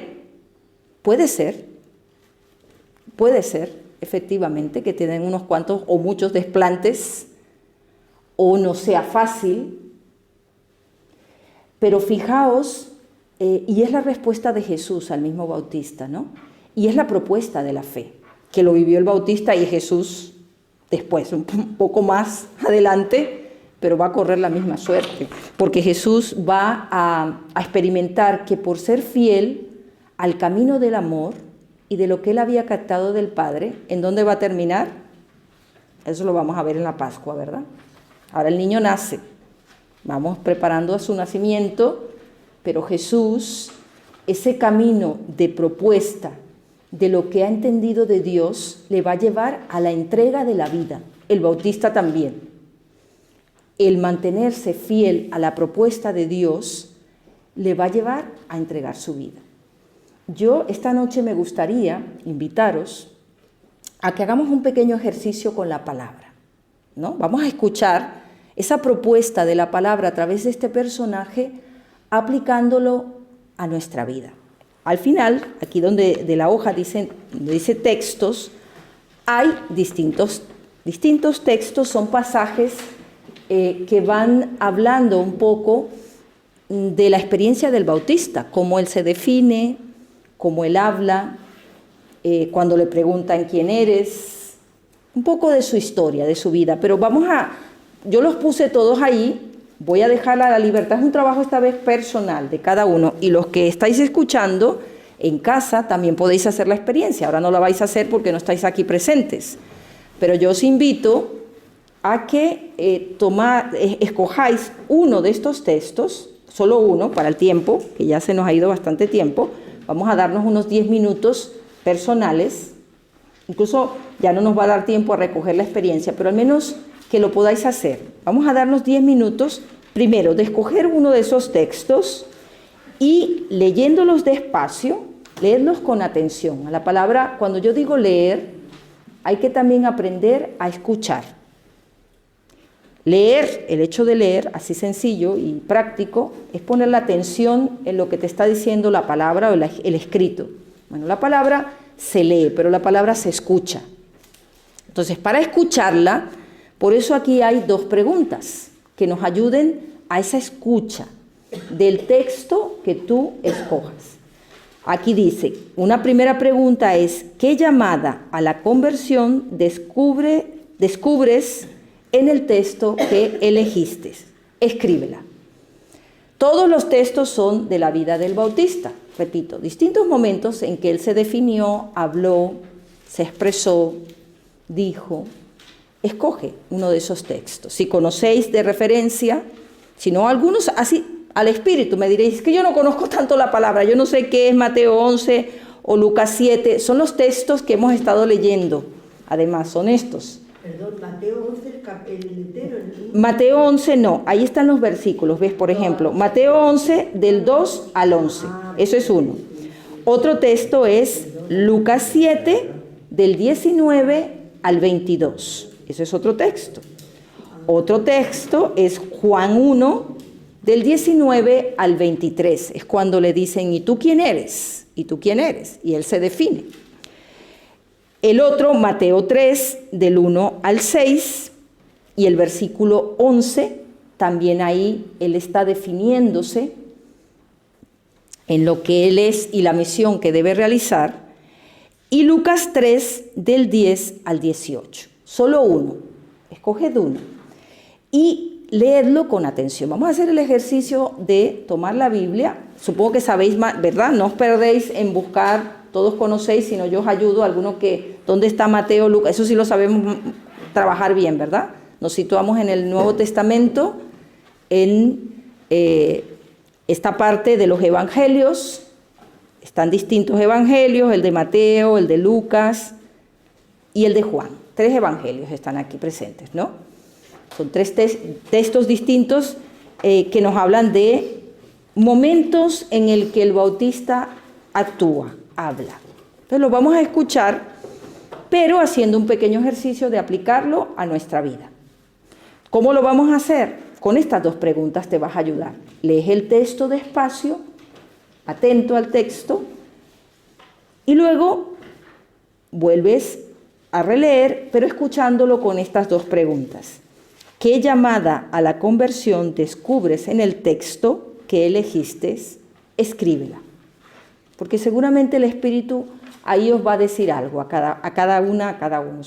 Puede ser, efectivamente, que te den unos cuantos o muchos desplantes, o no sea fácil, pero fijaos, y es la respuesta de Jesús al mismo Bautista, ¿no? Y es la propuesta de la fe, que lo vivió el Bautista y Jesús después, un poco más adelante, pero va a correr la misma suerte, porque Jesús va a experimentar que por ser fiel al camino del amor y de lo que él había captado del Padre, ¿en dónde va a terminar? Eso lo vamos a ver en la Pascua, ¿verdad? Ahora el niño nace, vamos preparando a su nacimiento, pero Jesús, ese camino de propuesta de lo que ha entendido de Dios, le va a llevar a la entrega de la vida. El Bautista también. El mantenerse fiel a la propuesta de Dios le va a llevar a entregar su vida. Yo esta noche me gustaría invitaros a que hagamos un pequeño ejercicio con la palabra, ¿no? Vamos a escuchar esa propuesta de la palabra a través de este personaje, aplicándolo a nuestra vida. Al final, aquí donde de la hoja dice textos, hay distintos textos, son pasajes que van hablando un poco de la experiencia del Bautista, cómo él se define, cómo él habla, cuando le preguntan quién eres, un poco de su historia, de su vida. Pero yo los puse todos ahí, voy a dejar a la libertad, es un trabajo esta vez personal de cada uno, y los que estáis escuchando en casa también podéis hacer la experiencia. Ahora no la vais a hacer porque no estáis aquí presentes, pero yo os invito a que escojáis uno de estos textos, solo uno para el tiempo, que ya se nos ha ido bastante tiempo. Vamos a darnos unos 10 minutos personales, incluso ya no nos va a dar tiempo a recoger la experiencia, pero al menos que lo podáis hacer. Vamos a darnos 10 minutos, primero, de escoger uno de esos textos y leyéndolos despacio, leerlos con atención. A la palabra, cuando yo digo leer, hay que también aprender a escuchar. Leer, el hecho de leer, así sencillo y práctico, es poner la atención en lo que te está diciendo la palabra o el escrito. Bueno, la palabra se lee, pero la palabra se escucha. Entonces, para escucharla, por eso aquí hay dos preguntas que nos ayuden a esa escucha del texto que tú escojas. Aquí dice, una primera pregunta es, ¿qué llamada a la conversión descubres en el texto que elegiste? Escríbela. Todos los textos son de la vida del Bautista, repito, distintos momentos en que él se definió, habló, se expresó, dijo. Escoge uno de esos textos. Si conocéis de referencia, si no algunos, así al espíritu me diréis que yo no conozco tanto la palabra, yo no sé qué es Mateo 11 o Lucas 7, son los textos que hemos estado leyendo, además son estos. Perdón, Mateo 11, el entero. Mateo 11 no, ahí están los versículos, ¿ves? Por ejemplo, Mateo 11 del 2 al 11, eso es uno. Otro texto es Lucas 7 del 19 al 22, eso es otro texto. Otro texto es Juan 1 del 19 al 23, es cuando le dicen, ¿y tú quién eres? ¿Y tú quién eres? Y él se define. El otro, Mateo 3, del 1 al 6, y el versículo 11, también ahí él está definiéndose en lo que él es y la misión que debe realizar. Y Lucas 3, del 10 al 18. Solo uno, escoged uno. Y leedlo con atención. Vamos a hacer el ejercicio de tomar la Biblia. Supongo que sabéis más, ¿verdad? No os perdéis en buscar. Todos conocéis, si no yo os ayudo, alguno que, ¿dónde está Mateo, Lucas? Eso sí lo sabemos trabajar bien, ¿verdad? Nos situamos en el Nuevo Testamento, en esta parte de los evangelios. Están distintos evangelios, el de Mateo, el de Lucas y el de Juan. 3 evangelios están aquí presentes, ¿no? Son 3 textos distintos que nos hablan de momentos en el que el Bautista actúa, habla. Entonces lo vamos a escuchar, pero haciendo un pequeño ejercicio de aplicarlo a nuestra vida. ¿Cómo lo vamos a hacer? Con estas 2 preguntas te vas a ayudar. Lees el texto despacio, atento al texto, y luego vuelves a releer, pero escuchándolo con estas 2 preguntas. ¿Qué llamada a la conversión descubres en el texto que elegiste? Escríbela. Porque seguramente el Espíritu ahí os va a decir algo a cada uno.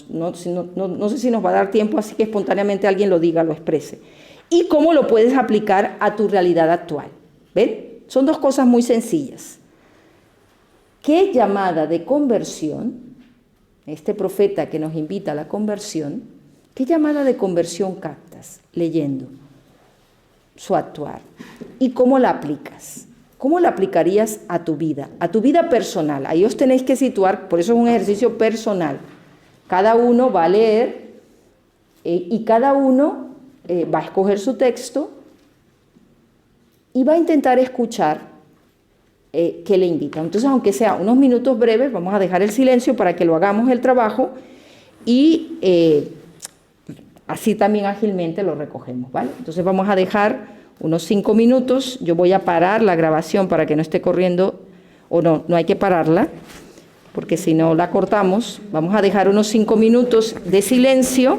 No sé si nos va a dar tiempo, así que espontáneamente alguien lo diga, lo exprese. Y cómo lo puedes aplicar a tu realidad actual. ¿Ven? Son 2 cosas muy sencillas. ¿Qué llamada de conversión, este profeta que nos invita a la conversión, qué llamada de conversión captas leyendo su actuar? ¿Y cómo la aplicas? ¿Cómo la aplicarías a tu vida personal? Ahí os tenéis que situar, por eso es un ejercicio personal. Cada uno va a leer y cada uno va a escoger su texto y va a intentar escuchar qué le invita. Entonces, aunque sea unos minutos breves, vamos a dejar el silencio para que lo hagamos el trabajo y así también ágilmente lo recogemos, ¿vale? Entonces vamos a dejar unos 5 minutos, yo voy a parar la grabación para que no esté corriendo, o no hay que pararla, porque si no la cortamos. Vamos a dejar unos 5 minutos de silencio.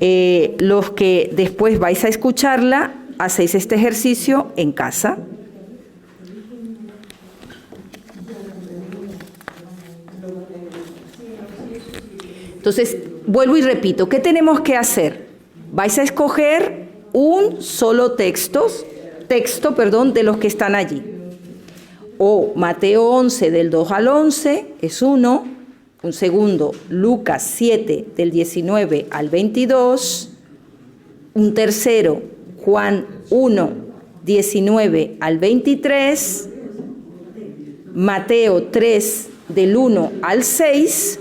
Los que después vais a escucharla, hacéis este ejercicio en casa. Entonces, vuelvo y repito, ¿qué tenemos que hacer? Vais a escoger un solo texto, de los que están allí. O Mateo 11 del 2 al 11 es uno, un segundo Lucas 7 del 19 al 22, un tercero Juan 1, 19 al 23, Mateo 3 del 1 al 6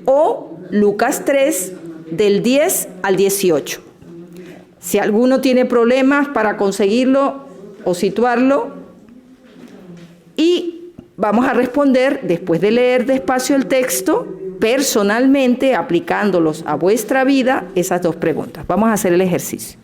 o Lucas 3 del 10 al 18. Si alguno tiene problemas para conseguirlo o situarlo, y vamos a responder, después de leer despacio el texto, personalmente, aplicándolos a vuestra vida, esas 2 preguntas. Vamos a hacer el ejercicio.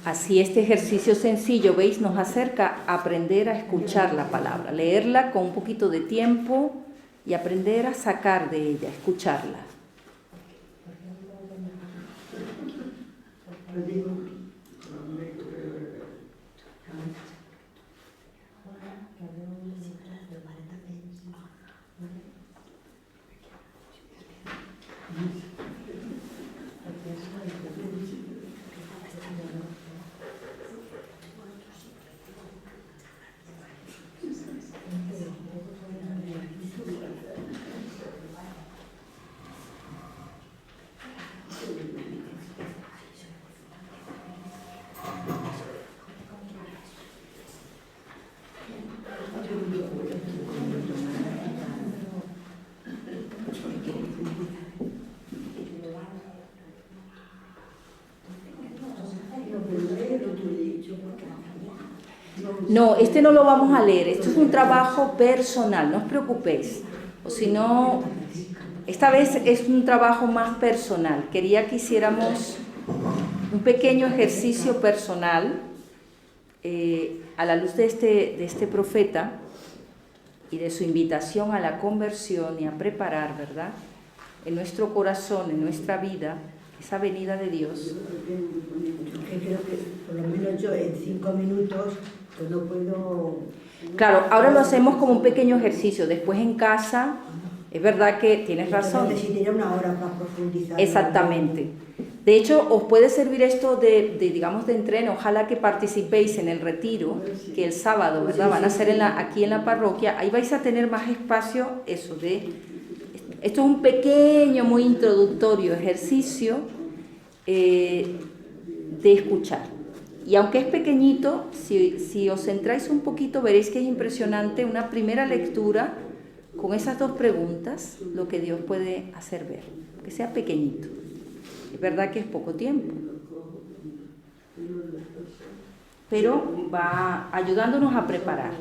Así este ejercicio sencillo, ¿veis? Nos acerca a aprender a escuchar la palabra, leerla con un poquito de tiempo y aprender a sacar de ella, escucharla. No, este no lo vamos a leer, esto es un trabajo personal, no os preocupéis. O si no, esta vez es un trabajo más personal. Quería que hiciéramos un pequeño ejercicio personal a la luz de este profeta y de su invitación a la conversión y a preparar, ¿verdad?, en nuestro corazón, en nuestra vida, esa venida de Dios. Yo creo que por lo menos yo en 5 minutos pues no puedo... Claro, ahora lo hacemos como un pequeño ejercicio. Después en casa, es verdad que tienes razón. Necesitaría una hora para profundizar. Exactamente. De hecho, os puede servir esto digamos, de entreno. Ojalá que participéis en el retiro, que el sábado, ¿verdad?, van a hacer aquí en la parroquia. Ahí vais a tener más espacio, esto es un pequeño, muy introductorio ejercicio de escuchar. Y aunque es pequeñito, si os centráis un poquito, veréis que es impresionante una primera lectura con esas 2 preguntas, lo que Dios puede hacer ver, que sea pequeñito. Es verdad que es poco tiempo, pero va ayudándonos a preparar.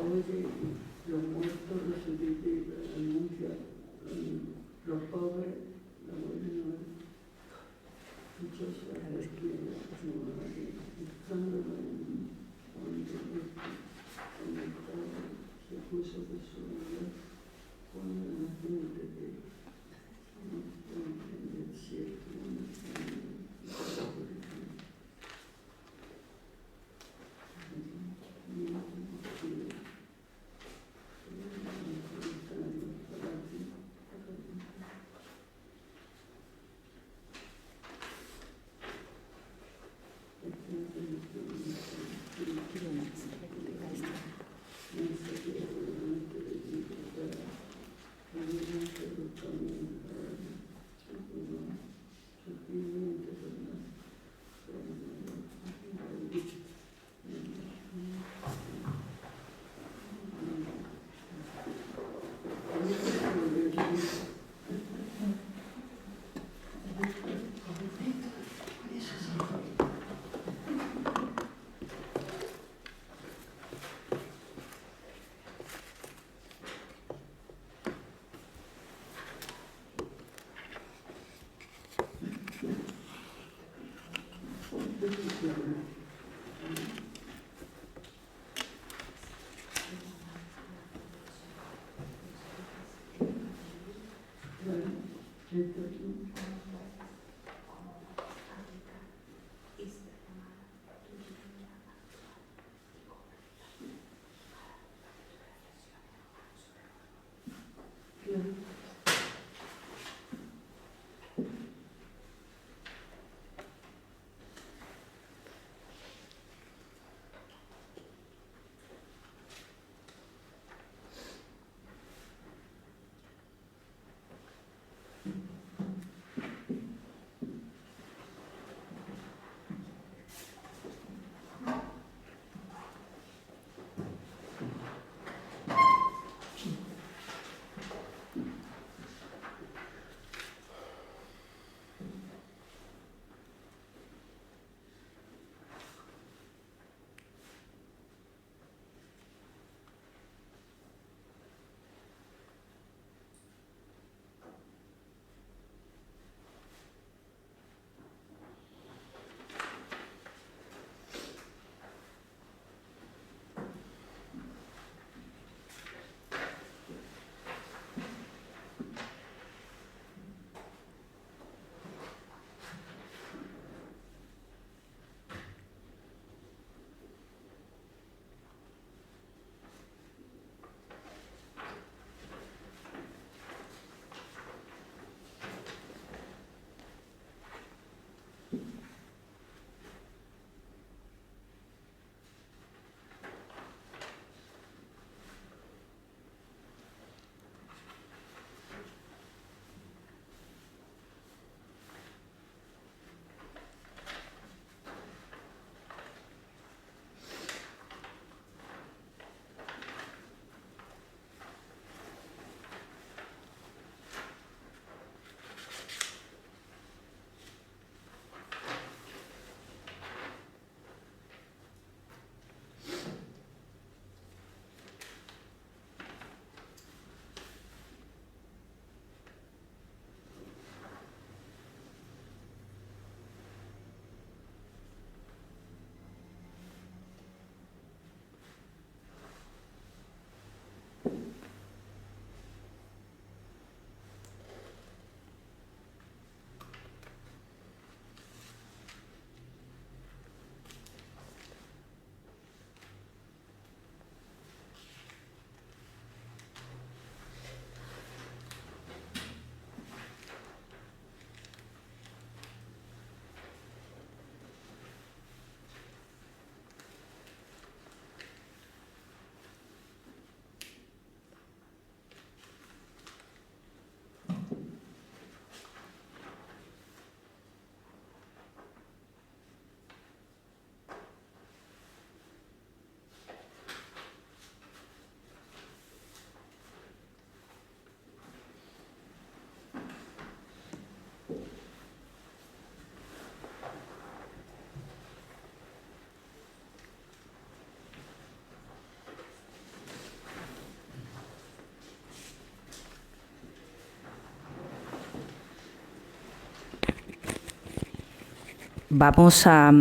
vamos a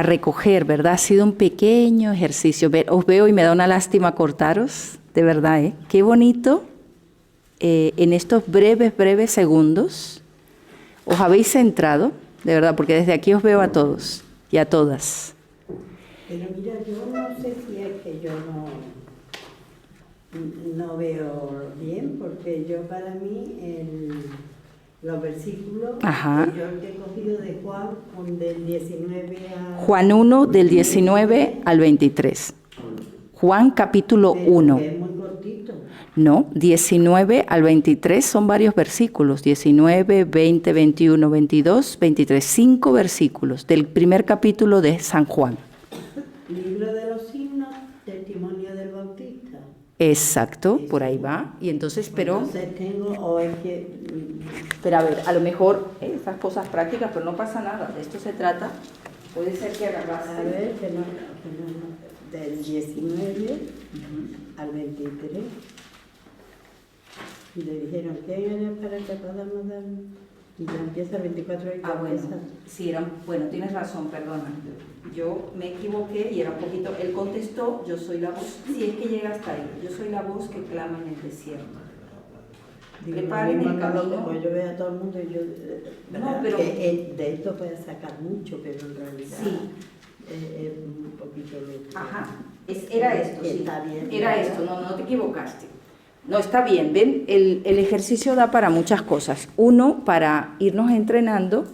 recoger, ¿verdad? Ha sido un pequeño ejercicio. Os veo y me da una lástima cortaros, de verdad, ¿eh? Qué bonito, en estos breves segundos, os habéis centrado, de verdad, porque desde aquí os veo a todos y a todas. Pero mira, yo no sé si es que yo no veo bien, porque yo para mí los versículos Ajá. que yo he cogido de Juan, del 19 a... Juan 1, del 19 al 23. Juan capítulo 1. Es muy cortito. No, 19 al 23 son varios versículos. 19, 20, 21, 22, 23. 5 versículos del primer capítulo de San Juan. Libro de los signos, testimonio del Bautista. Exacto, por ahí va. Y entonces, pero... Entonces tengo, o es que... Pero a ver, a lo mejor esas cosas prácticas, pero no pasa nada. De esto se trata. Puede ser que agarraste... A ver, que no, del 19 al 23. Y le dijeron, ¿qué era para que podamos dar? Y ya empieza el 24 y ya bueno, empieza. sí, bueno, tienes razón, perdona. Yo me equivoqué y era un poquito... Él contestó, yo soy la voz, si es que llega hasta ahí, yo soy la voz que clama en el desierto. Digo, Preparen el camino. como yo veo a todo el mundo y yo... No, pero... Que de esto puede sacar mucho, pero en realidad... Sí. Es un poquito... Ajá, era esto, sí. Está bien. Era esto, no te equivocaste. No, está bien, ven, el ejercicio da para muchas cosas. Uno, para irnos entrenando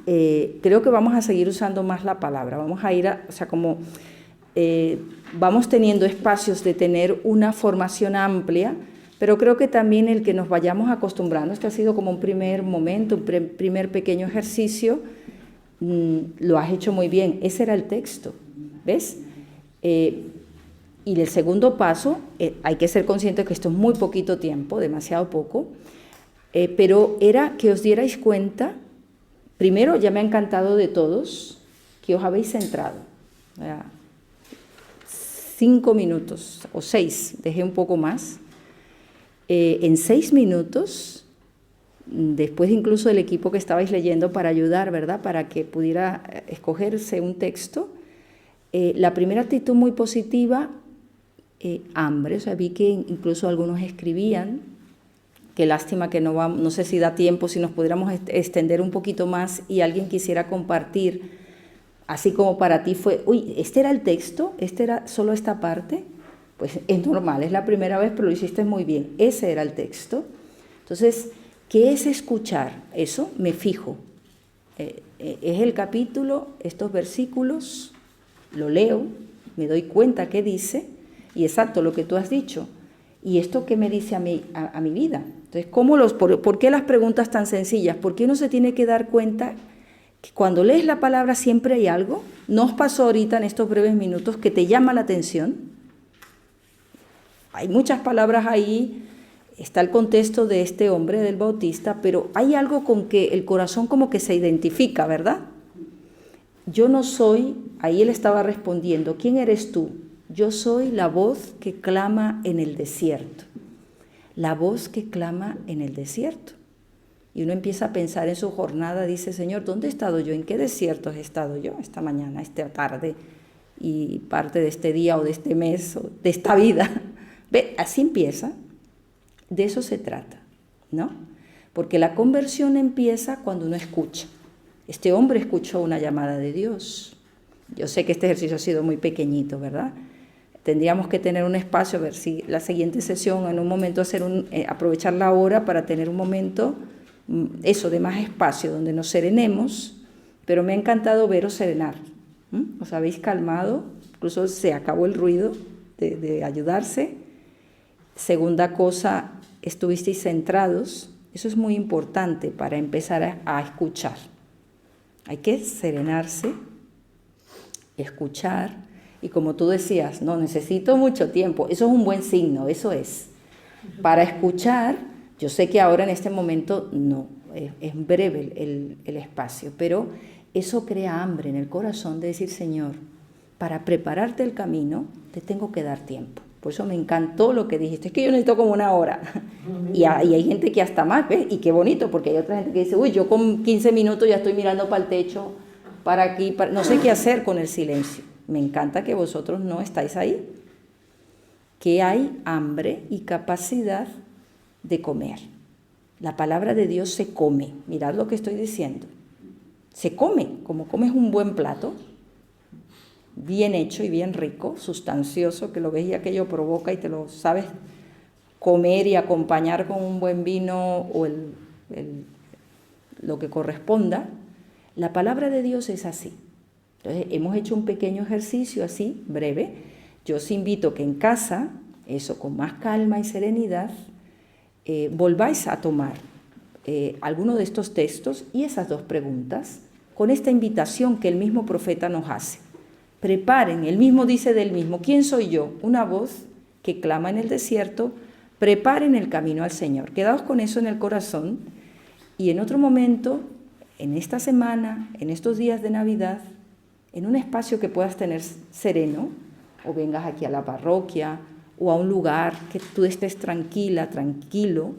creo que vamos a seguir usando más la palabra, vamos a ir o sea, como vamos teniendo espacios de tener una formación amplia, pero creo que también el que nos vayamos acostumbrando, esto ha sido como un primer momento, un primer pequeño ejercicio, lo has hecho muy bien, ese era el texto, ¿ves? Y el segundo paso, hay que ser consciente que esto es muy poquito tiempo, demasiado poco, pero era que os dierais cuenta, primero ya me ha encantado de todos, que os habéis centrado. 5 minutos o 6, dejé un poco más. En 6 minutos, después incluso del equipo que estabais leyendo para ayudar, ¿verdad? Para que pudiera escogerse un texto, la primera actitud muy positiva, hambre, o sea, vi que incluso algunos escribían, qué lástima que no sé si da tiempo, si nos pudiéramos extender un poquito más y alguien quisiera compartir, así como para ti fue, uy, ¿este era el texto? ¿Este era solo esta parte? Pues es normal, es la primera vez, pero lo hiciste muy bien, ese era el texto. Entonces, ¿qué es escuchar? Eso me fijo, es el capítulo, estos versículos, lo leo, me doy cuenta qué dice, y exacto lo que tú has dicho, y esto qué me dice a mi vida. Entonces, ¿por qué las preguntas tan sencillas? ¿Por qué uno se tiene que dar cuenta que cuando lees la palabra siempre hay algo? ¿No os pasó ahorita en estos breves minutos que te llama la atención? Hay muchas palabras ahí, está el contexto de este hombre del Bautista, pero hay algo con que el corazón como que se identifica, ¿verdad? Yo no soy, ahí él estaba respondiendo, ¿quién eres tú? Yo soy la voz que clama en el desierto. La voz que clama en el desierto. Y uno empieza a pensar en su jornada, dice, Señor, ¿dónde he estado yo? ¿En qué desiertos he estado yo esta mañana, esta tarde y parte de este día o de este mes o de esta vida? Ve, así empieza. De eso se trata, ¿no? Porque la conversión empieza cuando uno escucha. Este hombre escuchó una llamada de Dios. Yo sé que este ejercicio ha sido muy pequeñito, ¿verdad? Tendríamos que tener un espacio, a ver si la siguiente sesión, en un momento aprovechar la hora para tener un momento, eso, de más espacio, donde nos serenemos, pero me ha encantado veros serenar. Os habéis calmado, incluso se acabó el ruido de ayudarse. Segunda cosa, estuvisteis centrados. Eso es muy importante para empezar a escuchar. Hay que serenarse, escuchar. Y como tú decías, no, necesito mucho tiempo. Eso es un buen signo, eso es. Para escuchar, yo sé que ahora en este momento no, es breve el espacio, pero eso crea hambre en el corazón de decir, Señor, para prepararte el camino te tengo que dar tiempo. Por eso me encantó lo que dijiste. Es que yo necesito como 1 hora. Y hay gente que hasta más, ¿ves? Y qué bonito, porque hay otra gente que dice, uy, yo con 15 minutos ya estoy mirando para el techo, para aquí, no sé qué hacer con el silencio. Me encanta que vosotros no estáis ahí. Que hay hambre y capacidad de comer. La palabra de Dios se come. Mirad lo que estoy diciendo. Se come, como comes un buen plato, bien hecho y bien rico, sustancioso, que lo ves y aquello provoca y te lo sabes comer y acompañar con un buen vino o lo que corresponda. La palabra de Dios es así. Entonces, hemos hecho un pequeño ejercicio así, breve. Yo os invito que en casa, eso con más calma y serenidad, volváis a tomar alguno de estos textos y esas 2 preguntas con esta invitación que el mismo profeta nos hace. Preparen, él mismo dice del mismo, ¿quién soy yo? Una voz que clama en el desierto, preparen el camino al Señor. Quedaos con eso en el corazón y en otro momento, en esta semana, en estos días de Navidad, en un espacio que puedas tener sereno, o vengas aquí a la parroquia o a un lugar que tú estés tranquila, tranquilo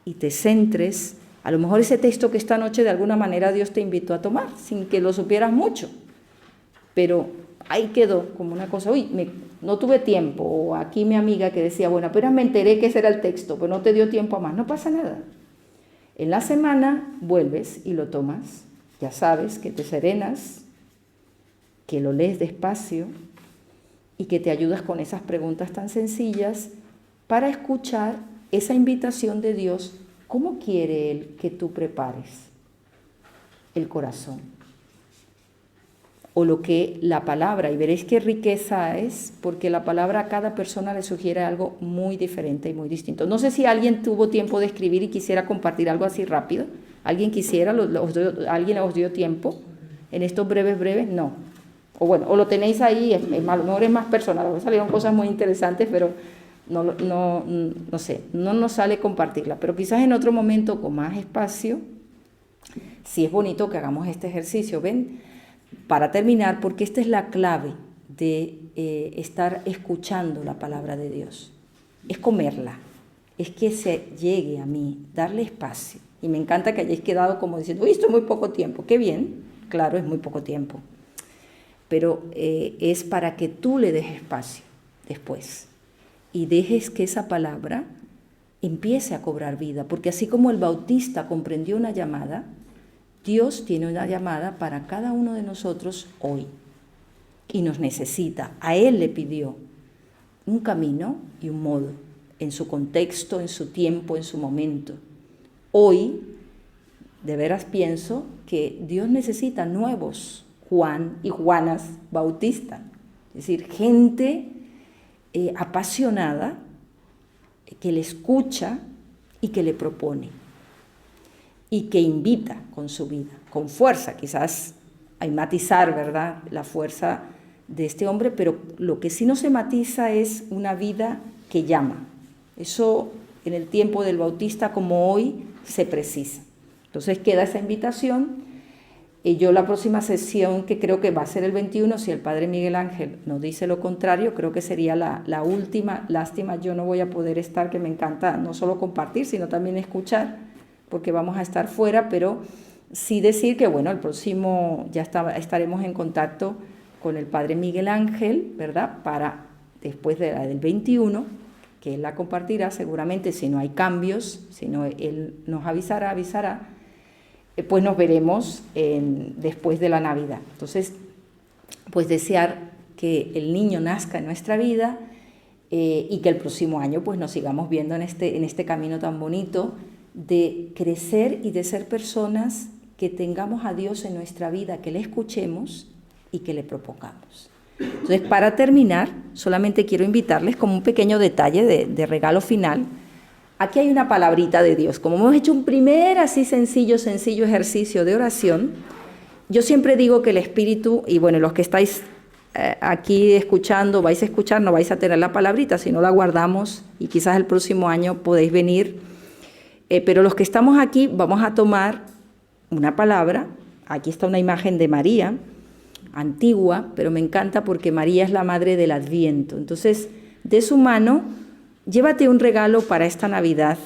y te centres. A lo mejor ese texto que esta noche de alguna manera Dios te invitó a tomar, sin que lo supieras mucho. Pero ahí quedó como una cosa, no tuve tiempo, o aquí mi amiga que decía, bueno, apenas me enteré que ese era el texto, pero no te dio tiempo a más, no pasa nada. En la semana vuelves y lo tomas, ya sabes que te serenas, que lo lees despacio y que te ayudas con esas preguntas tan sencillas para escuchar esa invitación de Dios, ¿cómo quiere Él que tú prepares el corazón? O lo que la palabra, y veréis qué riqueza es, porque la palabra a cada persona le sugiere algo muy diferente y muy distinto. No sé si alguien tuvo tiempo de escribir y quisiera compartir algo así rápido. ¿Alguien quisiera? ¿Alguien os dio tiempo en estos breves? No. O bueno, o lo tenéis ahí, a lo mejor es más personal. A veces salieron cosas muy interesantes, pero no sé, no nos sale compartirla. Pero quizás en otro momento con más espacio, sí es bonito que hagamos este ejercicio. ¿Ven? Para terminar, porque esta es la clave de estar escuchando la palabra de Dios, es comerla, es que se llegue a mí, darle espacio. Y me encanta que hayáis quedado como diciendo, esto es muy poco tiempo. Qué bien, claro, es muy poco tiempo, pero es para que tú le des espacio después y dejes que esa palabra empiece a cobrar vida, porque así como el Bautista comprendió una llamada, Dios tiene una llamada para cada uno de nosotros hoy y nos necesita. A Él le pidió un camino y un modo, en su contexto, en su tiempo, en su momento. Hoy, de veras pienso que Dios necesita nuevos Juan y Juanas Bautista, es decir, gente apasionada que le escucha y que le propone. Y que invita con su vida, con fuerza. Quizás hay matizar, ¿verdad?, la fuerza de este hombre, pero lo que sí no se matiza es una vida que llama. Eso en el tiempo del Bautista como hoy se precisa. Entonces queda esa invitación. Yo la próxima sesión, que creo que va a ser el 21, si el Padre Miguel Ángel nos dice lo contrario, creo que sería la última. Lástima, yo no voy a poder estar, que me encanta no solo compartir, sino también escuchar, porque vamos a estar fuera, pero sí decir que, bueno, el próximo ya estaremos en contacto con el Padre Miguel Ángel, ¿verdad?, para después de la del 21, que él la compartirá seguramente, si no hay cambios, si no él nos avisará, pues nos veremos después de la Navidad. Entonces, pues desear que el niño nazca en nuestra vida y que el próximo año pues nos sigamos viendo en este camino tan bonito de crecer y de ser personas que tengamos a Dios en nuestra vida, que le escuchemos y que le propongamos. Entonces, para terminar, solamente quiero invitarles como un pequeño detalle de regalo final. Aquí hay una palabrita de Dios. Como hemos hecho un primer así sencillo ejercicio de oración, yo siempre digo que el Espíritu, y bueno, los que estáis aquí escuchando, vais a escuchar, no vais a tener la palabrita, si no la guardamos y quizás el próximo año podéis venir. Pero los que estamos aquí vamos a tomar una palabra. Aquí está una imagen de María, antigua, pero me encanta porque María es la madre del Adviento. Entonces, de su mano, llévate un regalo para esta Navidad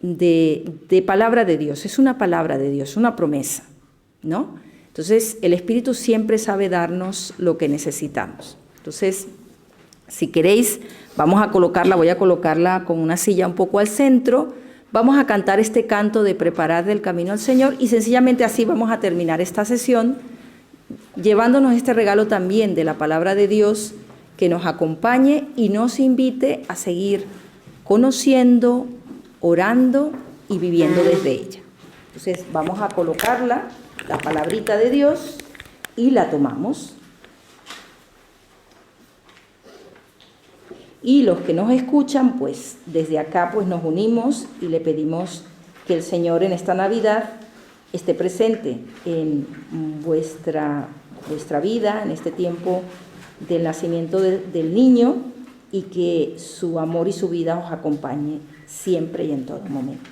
de palabra de Dios. Es una palabra de Dios, una promesa, ¿no? Entonces, el Espíritu siempre sabe darnos lo que necesitamos. Entonces, si queréis, voy a colocarla con una silla un poco al centro. Vamos a cantar este canto de Preparad el camino al Señor y sencillamente así vamos a terminar esta sesión, llevándonos este regalo también de la palabra de Dios que nos acompañe y nos invite a seguir conociendo, orando y viviendo desde ella. Entonces vamos a colocarla, la palabrita de Dios, y la tomamos. Y los que nos escuchan, pues desde acá pues nos unimos y le pedimos que el Señor en esta Navidad esté presente en vuestra vida, en este tiempo del nacimiento del niño, y que su amor y su vida os acompañe siempre y en todo momento.